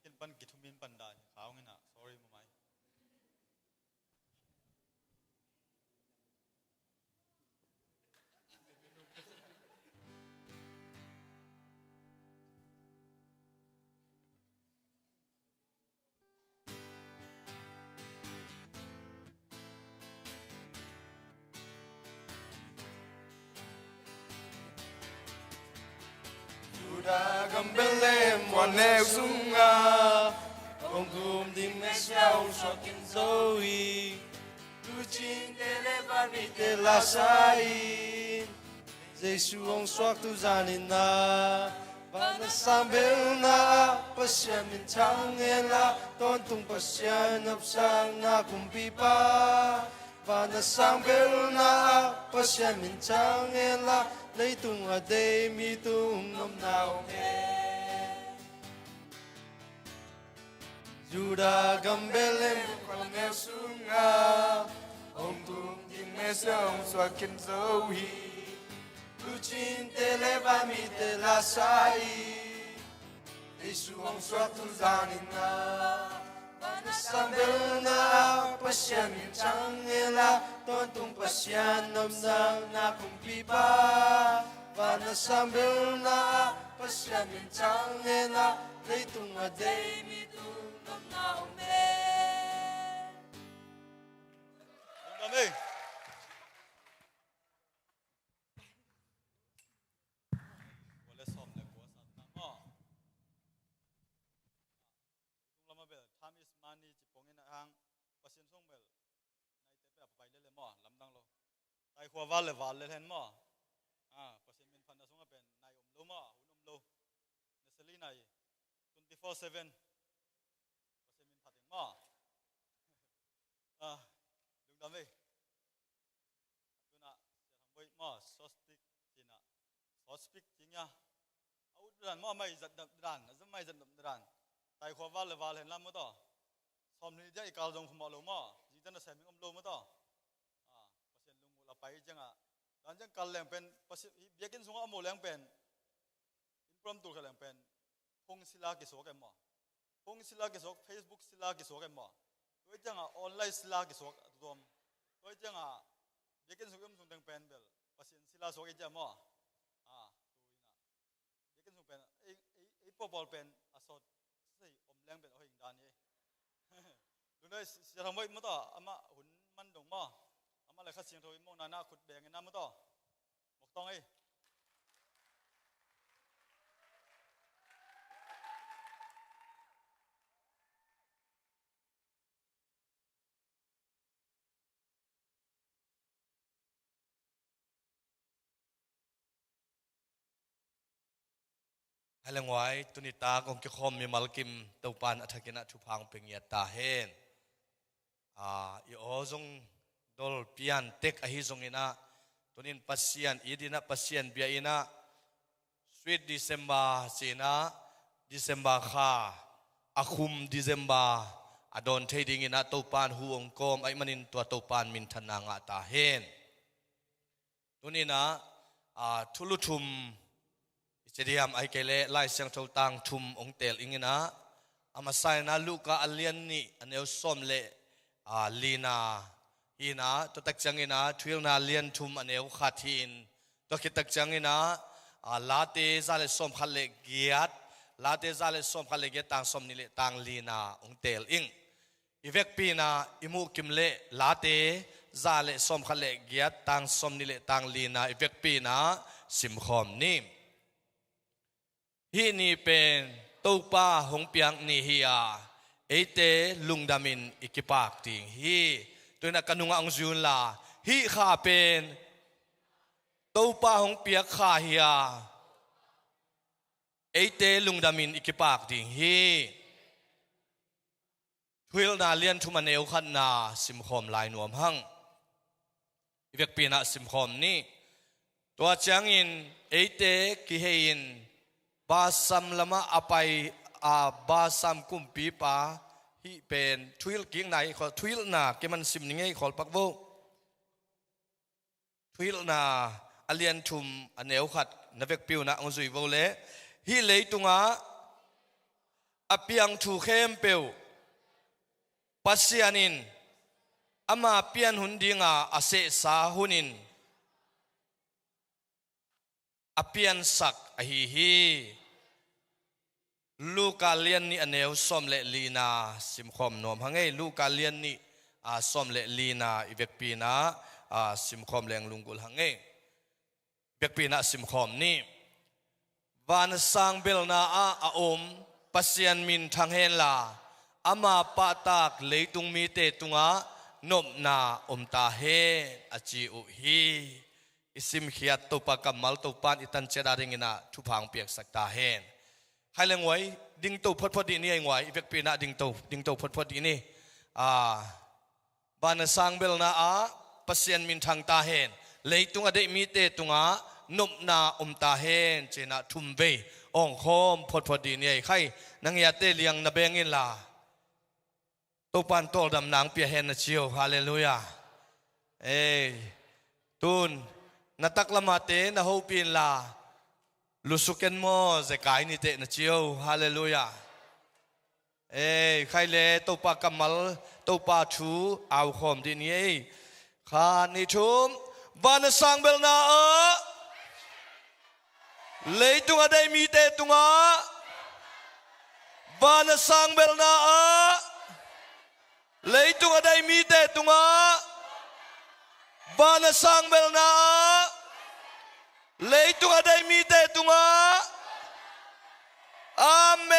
S3: yakin pan kithumin pandan khao ngina sorry mamai
S7: Juda gambelem waneu sunga Ông gồm đi mẹ sao so kinh doi Luchin televan mi te la sai Giêsu ông soak tu zanina Bana sambel na pasya min changela Ton tung pasya napsang na kumpipa Bana sambel na pasya min changela Lấy tung ở đây mi tung năm nào nghe Juda gambelem con nghèo xuống nga Ông tung tin mẹ sông xoa kinh dấu hi Luchin te leva mi te la sai Giêsu ông xoa tu zanina Bana sambel na pasya min changela Ton tung pasya nam nang na kumpipa Bana sambel na pasya min changela Lấy tung ở đây mi tung năm nào mê
S3: Cảm ơn. Boleh som le kuasa nama. Tung lama bel, time is money cipongin hang pasien song bel. Nai tepe apa pai le mo, lamdang lo. Tai khua val le hen mo. Pasien min phanda song ben nai lo mo, lo. Nesali nai 24/7. Pasien min phating mo. Lung dam ei. Tuna siang boy mo sostik tina. Sospik tingya. Au dan mo mai zat dan, azam mai zat dan. Tai khwa val hen lam mo to. Som ni ja ikal jong khmo lo mo. Ji tan sa mi om lo mo to. Pasien lung la pai janga. Dan jang kal leng pen pasien biakin sunga mo leng pen. Impromptu ka leng pen. Hong sila ki so ke mo. Hong sila ki so Facebook sila ki so ke mo. Tôi chẳng online sila cái số tôm, tôi chẳng biết cái số cái dùng tiếng pen bel, pasien sila số cái gì mà, biết cái dùng pen, ấy popol pen, asot, say leng pen ở hình đàn ấy, lúc đấy sẽ làm vậy mà to, ama hun man dong mà, ama lại khát xiang thôi, mong nana khut bèn cái nam mà to, một tông ấy.
S2: hay là ngoài tụi ta còn cái khom mi mal kim tàu pan ở thạch na thu phang pengia ta hen i ozong dol pian tek ahi zong ina tunin pasian idina pasian bia ina sweet December sina December kha akhum December adon thading ina tàu pan huong kom ai manin tua tàu pan min thananga ta hen tunina thuluthum
S7: เจดียมไอเกเลไล่เสียงโทตังทุมองเตลอิงนะอามาไซนาลูกาอเลียนนี่อันเอวส้มเลลีนาฮีนะตัวตักจังอินะทวิลนาเลียนทุมอันเอวขาทินตัวคิดตักจังอินะลาเตซาเลส้มขัดเลเกียดลาเตซาเลส้มขัดเลเกียดต่างส้มนี่เลต่างลีนาองเตลอิงอีเวกปีนาอิมูกิมเลลาเตซาเลส้มขัดเลเกียดต่างส้มนี่เลต่างลีนาอีเวกปีนาสิมคอมนี่ฮีนี่เป็นตัวป้าหงเปียงนี่ฮีอาเอเตลุงดามินอิกิปากติงฮีตัวนักกันุงอังจุนลาฮีข้าเป็นตัวป้าหงเปียกข้าฮีอาเอเตลุงดามินอิกิปากติงฮีทวิลนาเลียนทุมันเอวขันนาสิมคอมลายนวมหังอีเวกปีนาสิมคอมนี่ตัวจังอินเอเตกิเฮอินบาซัมลามาอภัยบาซัมกุมปีปาฮีเป็นทวิลกิ้งไหนขอทวิลนาเกมันสิมนิงไงขอปักโบทวิลนาอเลียนทุมอันเอวขัดนับเวกปิวนะองจุยโวเลฮีเลยตุงาอเปียงถูเข้มเปียวปัสยานินอามาเปียนหุนดิงาอาเสสาหุนินอเปียนสักอหิฮีลูกาเลียนนี่อันเอวส้มเลลีนาสิมคอมนอมฮังเอ้ลูกาเลียนนี่ส้มเลลีนาอีเวกปีนาสิมคอมแรงลุงกุลฮังเอ้เวกปีนาสิมคอมนี่วานสังเบลนาอาอมปัสยันมินทางเฮนลาอามาปาตากเลยตุงมีเตตุงานบนาอมตาเฮอจิอุฮีอิสิมขียตุปกัมมัลตุปานอิตันเจดาริงินาทุพังเปียกสักตาเฮนให้เลี้ยงไว้ดิ่งตุพดดีนี่เองไว้อีเวกปีนาดิ่งตุพดดีนี่บานสังเบลนาปัสยันมินทางตาเฮนเลยตุงอเดมีเตตุงานบนาอมตาเฮนเจนาทุมเวองคมพดดีนี่ใครนังยาเตเลียงนาเบงินลาตุปันโตดำนางเปียเฮนนะชิวฮาเลลูยาตุนนัตักละมาเตนะฮูปินลาลุสุเกนโมเซกายนิเตนะชิวฮาเลลูยาใครเลตุปากำมัลตุปาชูเอาคอมดีนี้ขานิชุมวานสังเบลนาเลยตุงอะไรมีเตตุงวานสังเบลนาเลยตุงอะไรมีเตตุงบานสังเบลนาเลยตุงอะไรมีเตตุงอาเม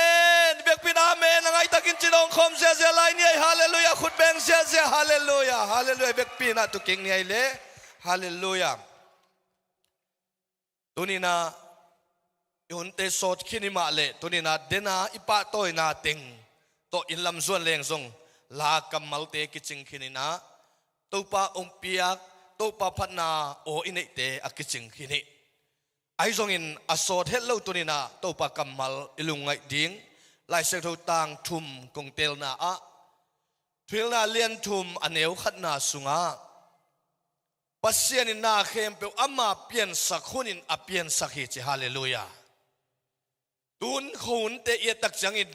S7: นเบียกพินอาเมนไงตะกินจีนองคอมเสียเสียไลนี่ฮาเลลูยาขุดเบงเสียเสียฮาเลลูยาฮาเลลูยาเบียกพินตุกิงนี่เลยฮาเลลูยาตัวนี้นะยุนเตโซดขินิมาเลตัวนี้นะเดนาอิปะโตยนาติงโตอินลำส่วนเลงซงลากัมมัลเตกิจิงขินินะตัวปาองเปียกตัวปาพัฒนาโออินเตอกิจิงขินิไอซงอินอโซดเฮลโลตัวนี้นะตัวปากัมมัลอิลุงไงดิ้งลายเสกตัวต่างทุมกงเตลนาทวิลนาเลียนทุมอันเอวขัดนาสุงาปัสยานินาเข้มเปอามาเปลี่ยนสักคนอินอเปลี่ยนสักเหตุฮาเลลูยาตุนขุนเตยตักจังอิน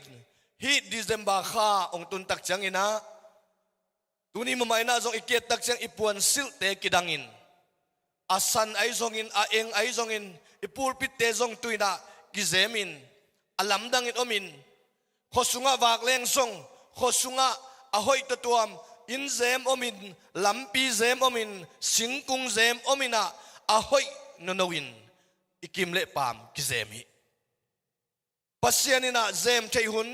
S7: ฮีดิเซมบาข้าองตุนตักจังอินะตุนี้มาไม่น่าจงอิเกตักจังอิปวนสิลเตกิดังอินอาสันไอจงอินอาเองไอจงอินอิปูลปิเตจงตุยนะกิเซมินอาลัมดังอินอมินขอสุงะวากเลงซงขอสุงะอาหอยตัวมอินเซมอมินลัมปีเซมอมินสิงกุงเซมอมินะอาหอยนนวินอิกิมเลปามกิเซมิปัสยานินะเซมเทหุน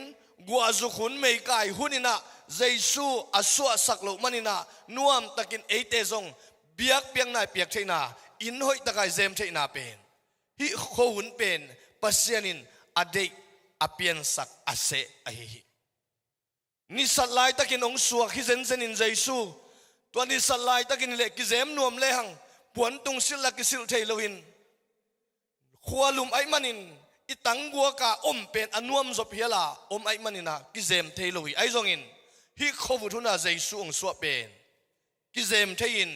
S7: กัวจุขุนไม่กายหุนินะเจสูอสวสักโลมันินะนวมตะกินเอเตซงเบียกเปียงนายเปียกเทนาอินหอยตะกายเซมเทนาเป็นฮิโคหุนเป็นปัสยานินอเดกอเปียนสักอาเซอหินิสัตไลตะกินองสวกฮิเซนเซนินเจสูตัวนิสัตไลตะกินเล็กกิเซมนวมเลหังปวนตุงสิลลักกิสิลเทโลวินขวาลุมไอมันินอิตังกัวกาอมเป็นอนวมจบเฮียลาอมไอมันินะกิเซมเทโลวิไอซงอินฮิโควุทุนาเจสูองสวเป็นกิเซมเทยิน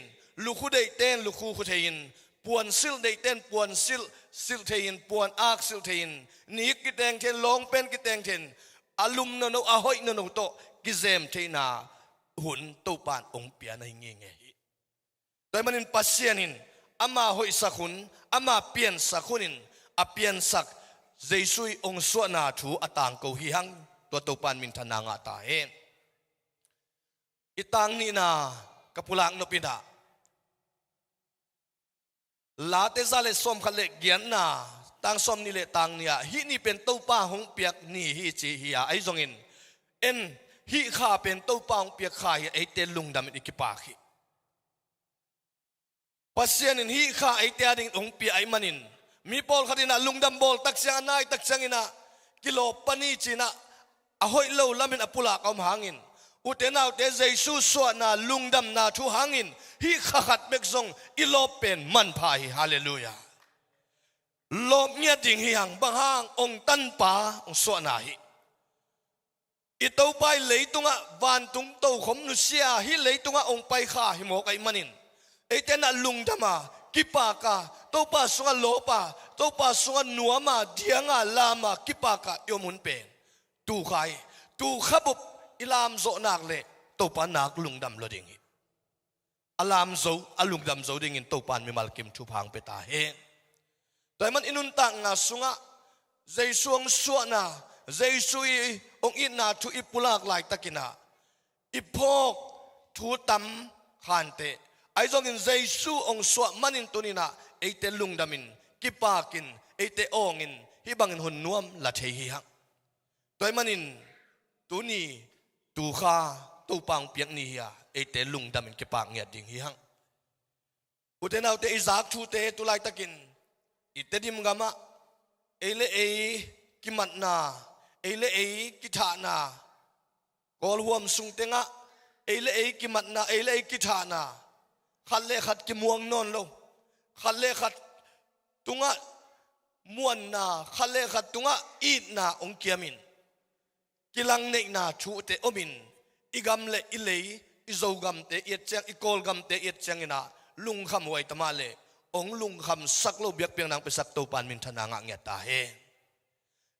S7: ลูกคู่ได้เต้นลูกคู่เทยินปวนซิลได้เต้นปวนซิล สิลเทียนปวนอักสิลเทียนนี่กิแตงเทนลงเป็นกิแตงเทนอารมณ์นนอาหอยนนโตกิเซมเทนาหุ่นตัวปานองเปียในเงี้ยแต่มันเป็นปัสเซียนินอามาหอยสักคนอามาเปลี่ยนสักคนอาเปลี่ยนสักเจสุยองสวนาถูอต่างกูฮิฮังตัวปานมินทนางาตาเฮอีต่างนี่นากับพลังนปิดาลาเตซาเลสอมขเลเกียนนาต่างสมนี่เลต่างเนี่ยฮินี่เป็นตัวป้าหงเปียกนี่ฮิจีฮิอาไอซงอินเอ็นฮิข้าเป็นตัวป้าหงเปียกข้าไอเตลุงดำอิกิปาคิปัสเซียนินฮิข้าไอเตอดิงหงเปียไอมันินมีบอลขัดินะลุงดำบอลตักเสียงนายตักเสียงอินะกิโลปนีจีนะอหอยเลวลามินอปุลากอมหางินอุเทนาอุเตเจสุสวนาลุงดำนาทุหางินฮิขัดเบกซงอิโลเป็นมันพายฮาเลลูยาลบเงียดิ่งฮิฮังบางหางองตันป่าองสวนาฮิอิตเอาไปเลยตุงะวันตุงโตขมนุเซียฮิเลยตุงะองไปข้าฮิโมกไอมันินไอเจนะลุงดำมากิปากาโตปาสุงะโลปาโตปาสุงะนัวมาเดียงะลามากิปากายมุนเป็นตูใครตูขับอิลามโซนักเล่โตปานักลุงดำโลดิ่งฮิอลามโซอลุงดำโซดิ่งอินโตปานมีมัลกิมทุพังเปตาเฮแต่มันอินุนตังงาสุงะเจสวงสวนาเจสุยองอินาทุอิปุลากไลตะกินาอิพอกทูตัมขันเตไอจงอินเจสุองสวมันินตุนินาเอเตลุงดามินกิปากินเอเตองอินฮิบังอินหุนนวมละเทฮิฮังตัวมันอินตุนีตูข้าตูปังเปียกนี่ฮะเอเตลุงดามินกิปากเงียดิ่งฮิฮังอุเทนาอุเตอิซักทูเตตุไลตะกินอิเตดิมกามะเอเลเอกิมัดนาเอเลเอกิธานากอลหวมสุงเตงะเอเลเอกิมัดนาเอเลเอกิธานาขัดเลขัดกิมวงนนโลขัดเลขัดตุงะมวนนาขัดเลขัดตุงะอีดนาองเกียมินกิลังเนนาชูเตอมินอีกำเลอิเลอิโซกำเตเอียดเจงอีกอลกำเตเอียดเจงนาลุงคำไว้ตมาเลองลุงคำสักโลเบียกเปียงนางไปสักตัวปานมินทนางะเงียตาเฮ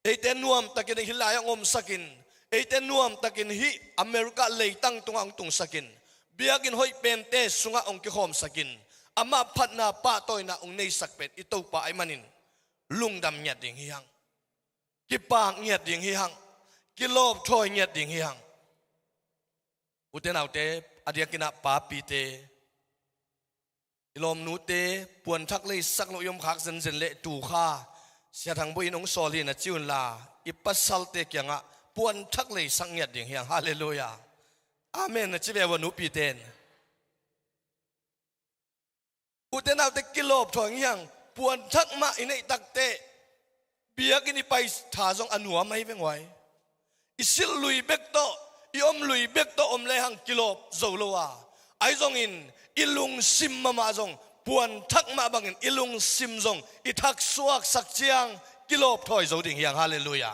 S7: เอเตนวมตะกินฮิลายงอมสักินเอเตนวมตะกินฮิอเมริกาเลยตั้งตุงอังตุงสักินเบียกินหอยเป็นเตสุงะองกิโฮมสักินอามาพัดนาป้าตอยนาองในสักเป็ดอิตัวป้าไอมันินลุงดำเงียดดิ่งฮิฮังกิปางเงียดดิ่งฮิฮังกิโลบถอยเงียดดิ่งฮิฮังอุเทนเอาเตอเดียกินาป้าปีเตลมนูเตปวนทักเลยสักโลยมขักเซนเซนเละตูข้าเสียทางบุญองโซลีนะจิวนลาอิปัสสัลเตกยังอ่ะปวนทักเลยสังเงียดดิ่งเฮียงฮาเลลูยาอาเมนนะจิเบวนุปีเตนอุเทนาเตกิโลบถอยเฮียงปวนทักมาอินไอตักเตเบียกินิไปถาซองอนัวไม่เป็นไว้อิสิลลุยเบกโตอิอมลุยเบกโตอมเลหังกิโลบโซโลวาไอซองอินอิลุงซิมมาจงปวนทักมาบังอิลุงซิมจงอิทักสวกสักเจียงกิโลบถอยโซดิ่งอย่างฮาเลลูยา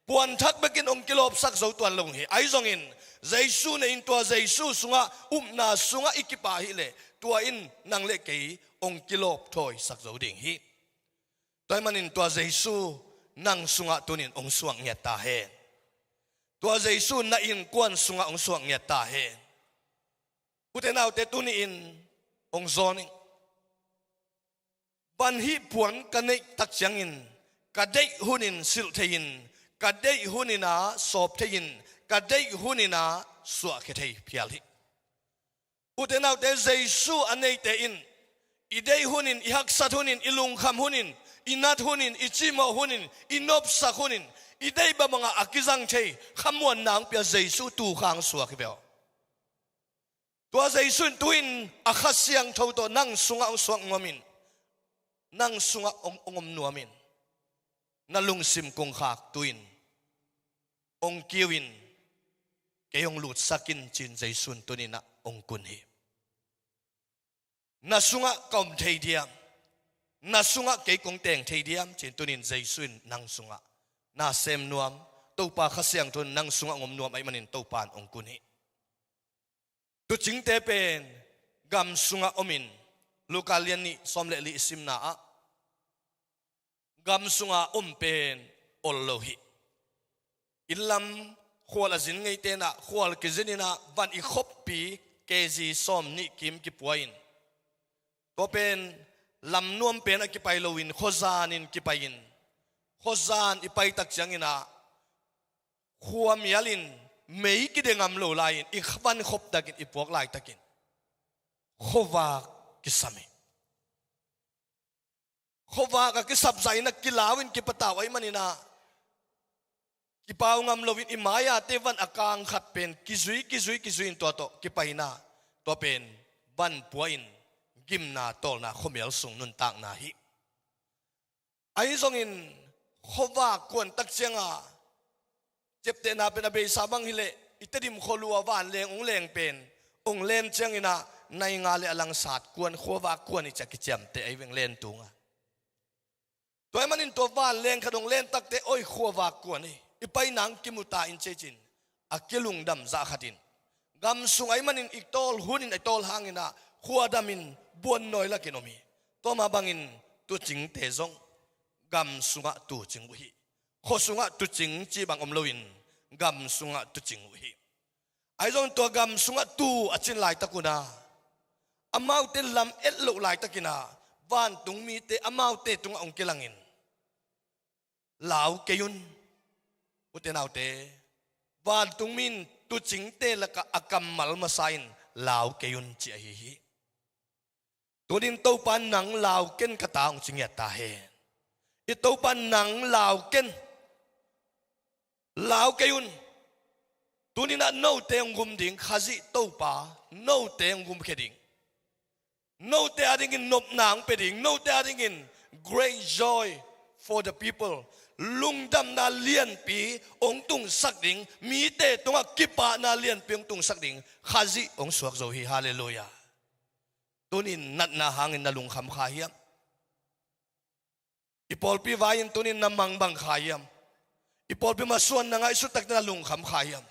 S7: ปวนทักไปกินองกิโลบสักโซตัวนลงเฮไอจงอินเจสูในอินตัวเจสูสุงะนาสุงะอิกิปาฮิเลตัวอินนังเลกีองกิโลบถอยสักโซดิ่งฮิตัวมันอินตัวเจสูนังสุงะตัวนินองสวงเงียตาเฮตัวเจสูน่าอินกวนสุงะองสวงเงียตาเฮอุเทนาเตตุนีอินองซอนิบันฮิปวนกันในตักเสียงอินกัดได้หุนินสิลเทียนกัดได้หุนินาสอบเทียนกัดได้หุนินาสวะเขทีพิอาลิอุเทนาเตเจสูอันในเตอินอีได้หุนินอีฮักสัตหุนินอีลุงคำหุนินอีนัดหุนินอีจิมาหุนินอีนบสักหุนินอีได้บะมังอากิจังเทขมวนนางเปียเจสูตูขางสวะเขเบลตัวใจสุนตุินอาคาเสียงทาวตัวนั่งสุงะองสวงงมินนั่งสุงะองงมนัวมินนั่งลุงซิมกงขากตุินองกิวินเกยองหลุดสักินจินใจสุนตุนินะองกุนฮีนั่งสุงะกอมเทียดียมนั่งสุงะเกยกงเตงเทียดียมจินตุนินใจสุนนั่งสุงะน่าเซมนัวมตัวปาคาเสียงทุนนั่งสุงะงมนัวมไอมันินตัวปานองกุนฮีตัวจริงเตเป็นกำสุงะอมินลูกาเลียนนี่สมเลลิสิมนา gam sunga pen ollohi ilam khwal azin ngei te na khwal ke zenina van I khoppi kezi som ni kim ki puain to pen lam nuam pen a ki pai loin khozanin ki pain khozan I pai tak changina khuam yalin mei ki de ngam lo lain I khwan khop takin I puak lai takin khowa ki sami khowa ka ki sab zaina ki lawin ki patawai manina ki pau ngam lovin imaya tevan akang khat pen ki zui to ki paina to pen ban puain gimna tolna khomel sung nun tak na hi ai zongin khowa kon tak chenga chepte na pen abe sabang hile itedim kholua van leng ong leng pen ong lem chengina nai nga le alang sat kuan khowa kuan I chaki chem te ai weng len tunga toy manin to van leng khadong len tak te oi khowa kuan ni ipai nang kimuta in chechin akilung dam za khatin gam sungai manin iktol hunin itol hangina khuadamin buon noi la kinomi to ma bangin tu ching te zong gam sunga tu ching hi kho sunga tu ching chi bang om loin gam sunga tu ching hi ai zong to gam sunga tu achin lai takuna amau te lam et lo lai takina van tung mi te amau te tung ong kilangin lau keyun utenaw te van tung min tu ching te la ka akamal masain lau keyun chi hi tunin to pan nang lau ken kata ong chingya ta he ito pan nang lau ken lau keyun tunin na no te ong gum ding khazi to pa no te ong gum kheding no te ading in nop nang peding no te ading in great joy for the people lungdam na lian pi ong tung sak ding mi te tunga kipa na lian pi ong tung sak ding khazi ong suak zo hi hallelujah tunin nat na hangin na lungkham khayam ipol pi vain tunin na mangbang khayam ipol pi masuan na nga isutak na lungkham khayam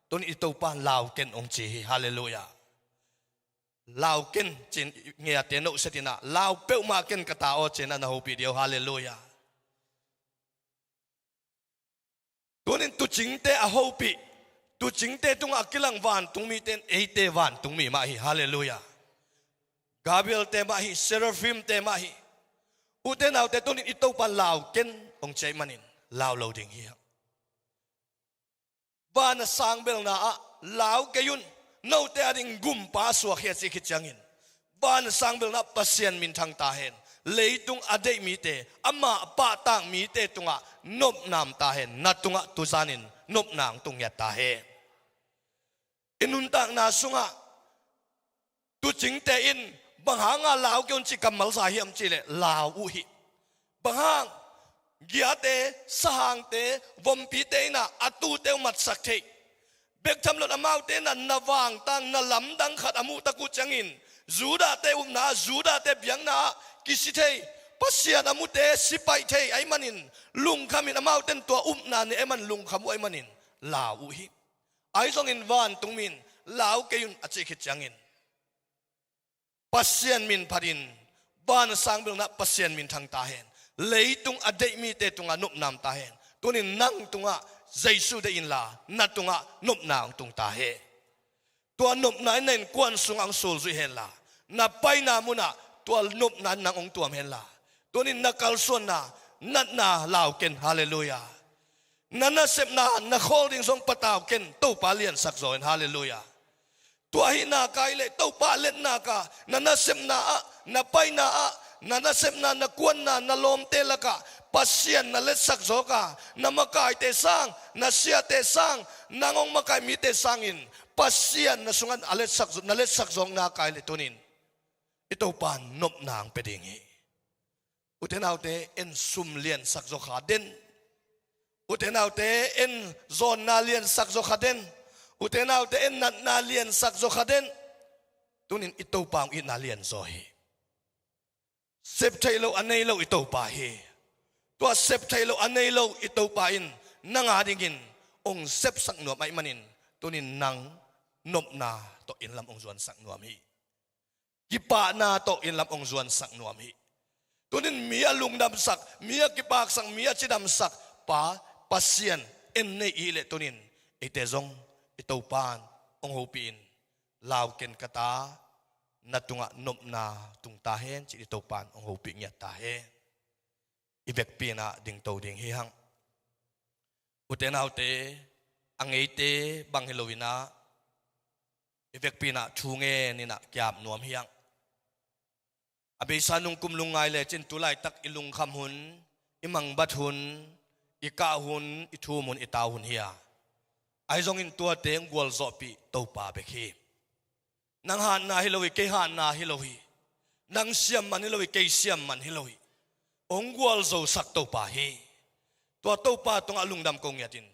S7: tunin ito pa law ken ong chi hi hallelujah law ken chin nge ateno setina law pe ma ken katao chena na hopi dio hallelujah tunin tu chingte a hopi tu chingte tung akilang van tung mi ten eite van tung mi ma hi hallelujah Gabriel te ma hi seraphim te ma hi uten au te tunin ito pa law ken ong chai manin law loading hi van sang bel na a law kayun no te ading gumpa suak he chi khichangin van sang bel na pasien min thang ta hen leitung adei mi te ama pa tang mi te tunga nop nam ta hen natunga tuzanin nop nang tung ya ta he inun tang na sunga tu ching te in banghanga law kyon chi kamal sa hiam chi le law u hi banghang gia te sahang te vompi te na atu te mat sak the bek tham lot amau te na nawang tang na lam dang khat amu taku changin juda te na juda te biang na kisithei pasian amu te sipai thei ai manin lung khamin amau ten to na ne eman lung khamu ai manin law u hi ai zong in van tungmin law keyun achi khit changin pasian min pharin ban sang bil na pasian min thang ta hen leitung adei mi te tunga nup nam ta hen tunin nang tunga jaisu de in la na tunga nup nang tung ta he tua nup na nen kwan sung ang sul zui hen la na pai na muna tua nup na nang ong tuam hen la tunin na kalson na nat na law ken hallelujah nana sep na holding song pataw ken to palian sak zoin hallelujah tua hi na kai le to pa let na ka nana sep na pai na sep na kwan na lom te la ka pasian na let sak zo ka na makai te sang na sia te sang nangong makai mi te sangin pasian na sungan alet sak na let sak zong na kai le tunin ito pan nop nang peding hi utenaw te en sum lien sak zo khaden utenaw te en zon na lien sak zo khaden utenaw te en nat na lien sak zo khaden tunin ito pang in na lien zo hi sep thailo anei lo ito pa hi tua sep thailo anei lo ito pa in nanga dingin ong sep sak nuam ai manin tunin nang nop na to in lam ong zuan sak nuam hi kipa na to in lam ong zuan sak nuam hi tunin in mia lungdam sak mia kipak sang mia chidam sak pa pasien en nei ile tunin ite zong itopan ong hopin law ken kata natunga nopna tung ta hen chi itopan ong hopin nya ta he ibek pina ding to ding hi hang uten autte angeite bang helowina ibek pina thunge nina kyap nuam hiang abe sanung kumlungai le chin tulai tak ilung kham hun imang bat hun ika hun ithumun itaw hun hiya ai zong in tua teng gwal zo pi to pa be khi nang han na hilowi ke han na hilowi nang siam man hilowi ke siam man hilowi ong gwal zo sak to pa hi to pa tong alungdam kong yatin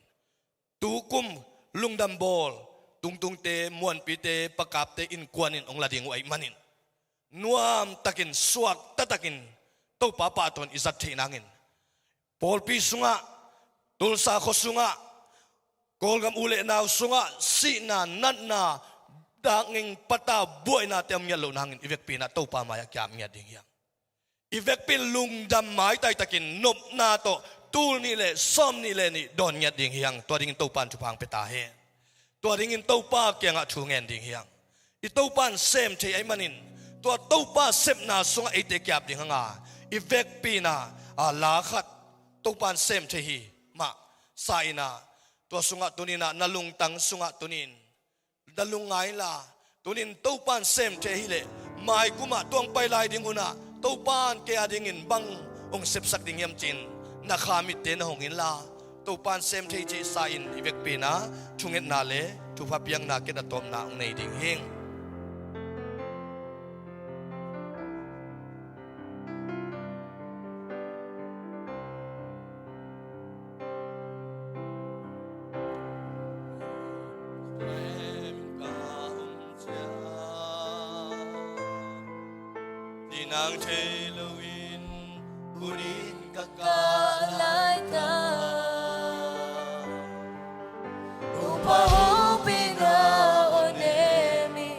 S7: tu kum lungdam bol tung te muan pi te pakap te in kwanin ong lading ai manin nuam takin suak tatakin to pa ton izat the nangin pol pi sunga tulsa khosunga kolgam ule naw sunga si na nat na danging pata buai na tem nya lo nangin ivek pi na to pa maya kyam nya ding yang ivek pin lungdam mai tai takin nop na to tul ni le som ni le ni don nya ding yang to ding to pan chu phang peta he to ding in to pa kyang a thu ngen ding yang I to pan sem the ai manin to pa sep na sunga ite kyap ding nga ivek pi na a la khat to pan sem the hi ma sai na to sunga tunina nalung tang sunga tunin dalungai la tunin to pan sem the hi le mai kuma tuang pai lai ding una to pan ke ading in bang ong sep sak ding yam chin na khamit te na hongin la to pan sem the chi sa in ivek pi na thunget na le thu pha piang na ke da tom na ong nei ding hing nang Halloween kunin
S5: kakalay ta upahupin na onemi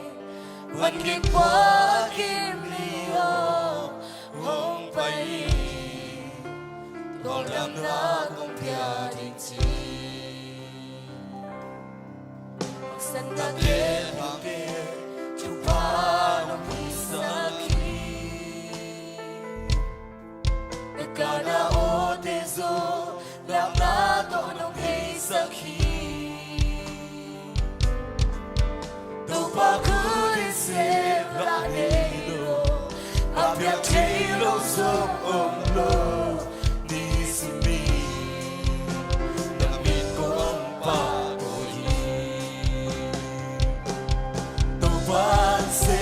S5: wangging pakim liyo hong pai tolong na kong piading si magsan na kaya chupa ng pisaki Kana o teso lam na to nong hey sakhi to pa kudin se la nero apya telo so lo ni si mi na mi ko ang pa ko yi to pa se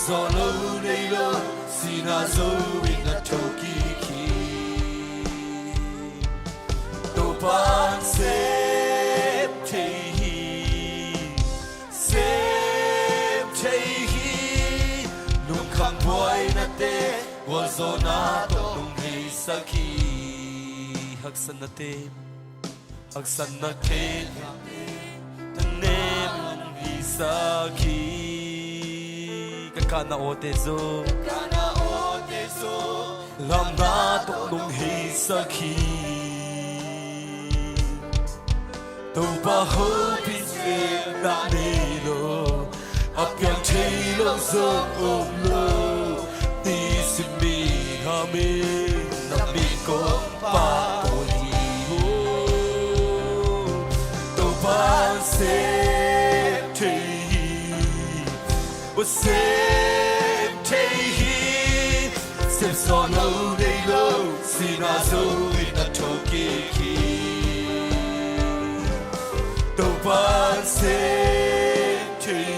S5: Solo nilo sinazo ina tokiki to pan septehi nung kang boy na te wazonato nung hisaki haksan na te tanem hisaki Kana o teso lam na to nung hey sakhi to pa hopin se na nilo apyang telo so lo ni si mi hame na mi ko pa poli to pa se Same day, same song all day long. Sing a song in a tokiki. Don't want same day.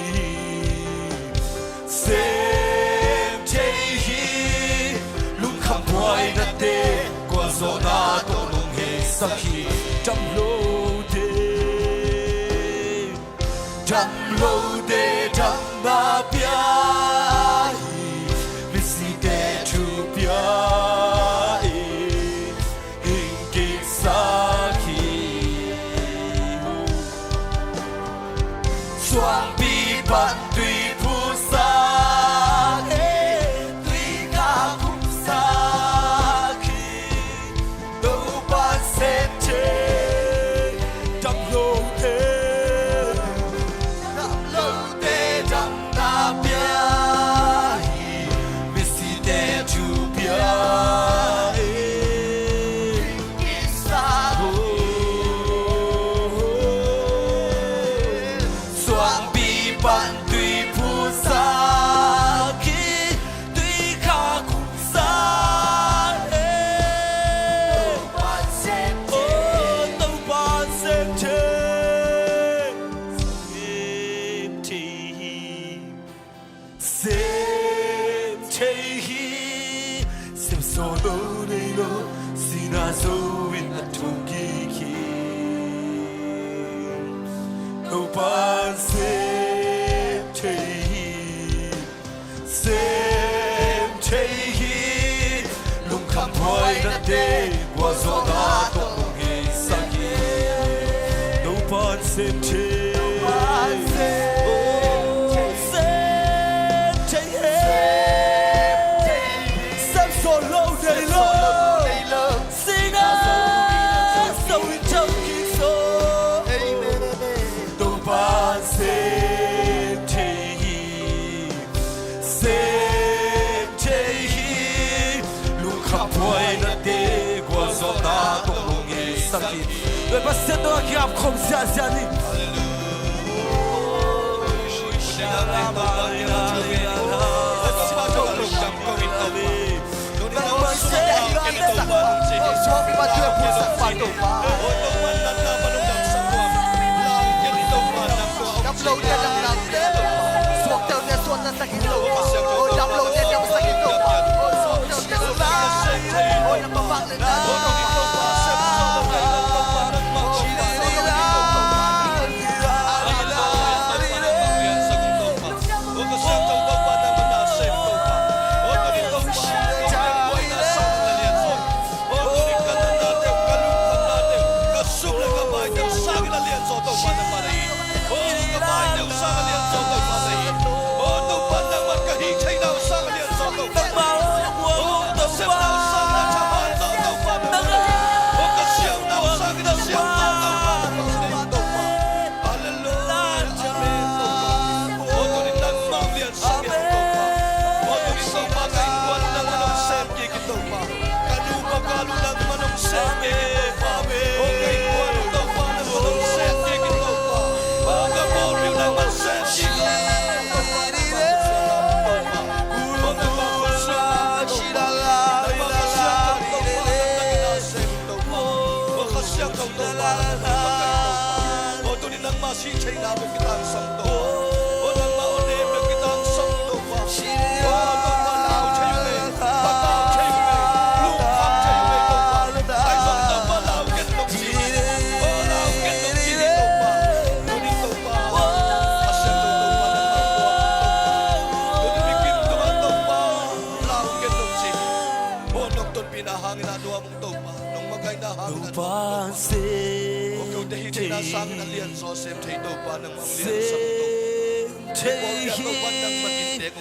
S5: Look come boy that day, cause on a don't get saki. Ma piai visite tu piai ingi saki swa
S7: soang bi ban tùy phu sa tùy kha khúc sa khi đâu ban sen chê đam lâu thế đam na bia messi de tu bia bạn tùy phu sa khi tùy kha khúc sa đâu bạn xem chê xem so đâu đây đâu xin à dấu in là thu kỳ khi đâu bạn xem lung kham hoài na de qua gió na to nghe saki đâu ban xem chê xem so lâu đầy lâu xin à sâu in trong khi số đâu ban xem Kapoi na te kwa zona to nge saki. Le pasendo aqui a comme ça ça ni.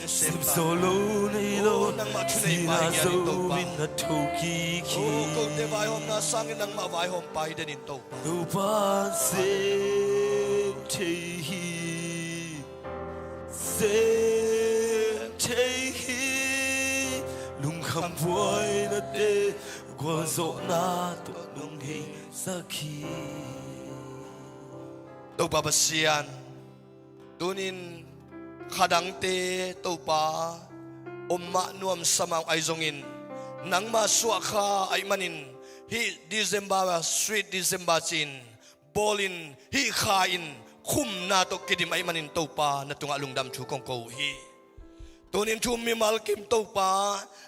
S7: Xem solo này lo si na dấu in na thu kỳ khi câu te vai hôm na sang in ma vai hôm pai đến in tàu đâu ban xem hi lung kham voi na te qua gió na to nung hi saki đâu ba basian tunin khadang te topa omma nuam samang aizongin nangma suakha aimanin hi December sweet December chin bolin hi khain khum na to kidim aimanin topa na tunga lungdam thu kong ko hi tonin thu mi mal kim topa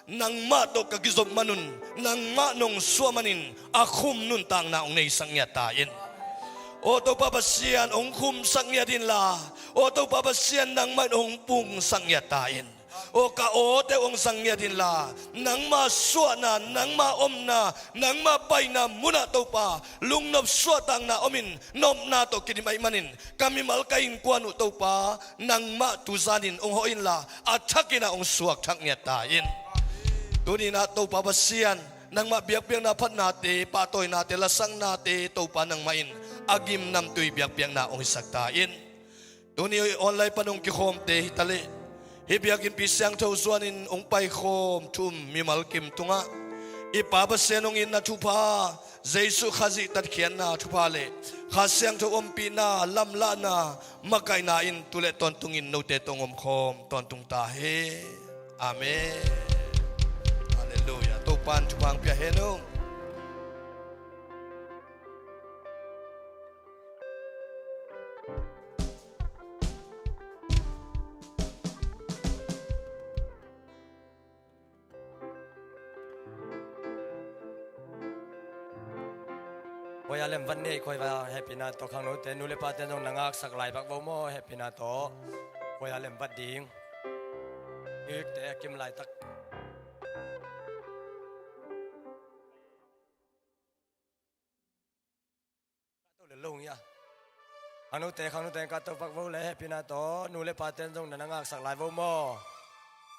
S7: nangma to kagizom manun nangma nong suamanin akhum nun tang na ong nei sangya tain o to papasian ong khum sangya din la o to papasian nang man ong pung sangya tain o ka o te ong sang nya din la nang ma suwa na nang ma om na nang ma pai na muna to pa lung nop suwa tang na omin nom na to kini mai manin kami mal kain kwanu to pa nang ma tu zanin ong ho in la athakina ong suak thak nya ta in tuni na to pa basian nang ma biak biak na phat na te pa toy na te lasang na te to pa nang main agim nam tui biak biak na ong sakta in tuni online panong ki khom te hitale hibiakin pisang tho suanin ong pai khom thum mimal kim tunga ipa ba senong in na thupa jesu khazi tat khian na thupa le khasyang tho ompi na lamla na makai na in tule ton tungin no te tongom khom ton tung ta he amen hallelujah to pan thupang pya henong
S10: Ôi alem vấn đề coi vào happy na to khang nô tên nô lệ pa tên dòng nangak sak lại bạc vô mo happy na to ôi alem vật điên ngước té kim lại tắc tôi lên lông nha khang nô tên cả to bạc vô lệ happy na to nô lệ pa tên dòng nangak sak lại vô mo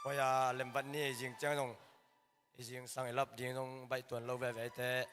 S10: ôi alem vật này riêng trang dòng riêng sang lấp riêng dòng bay tuần lâu về về té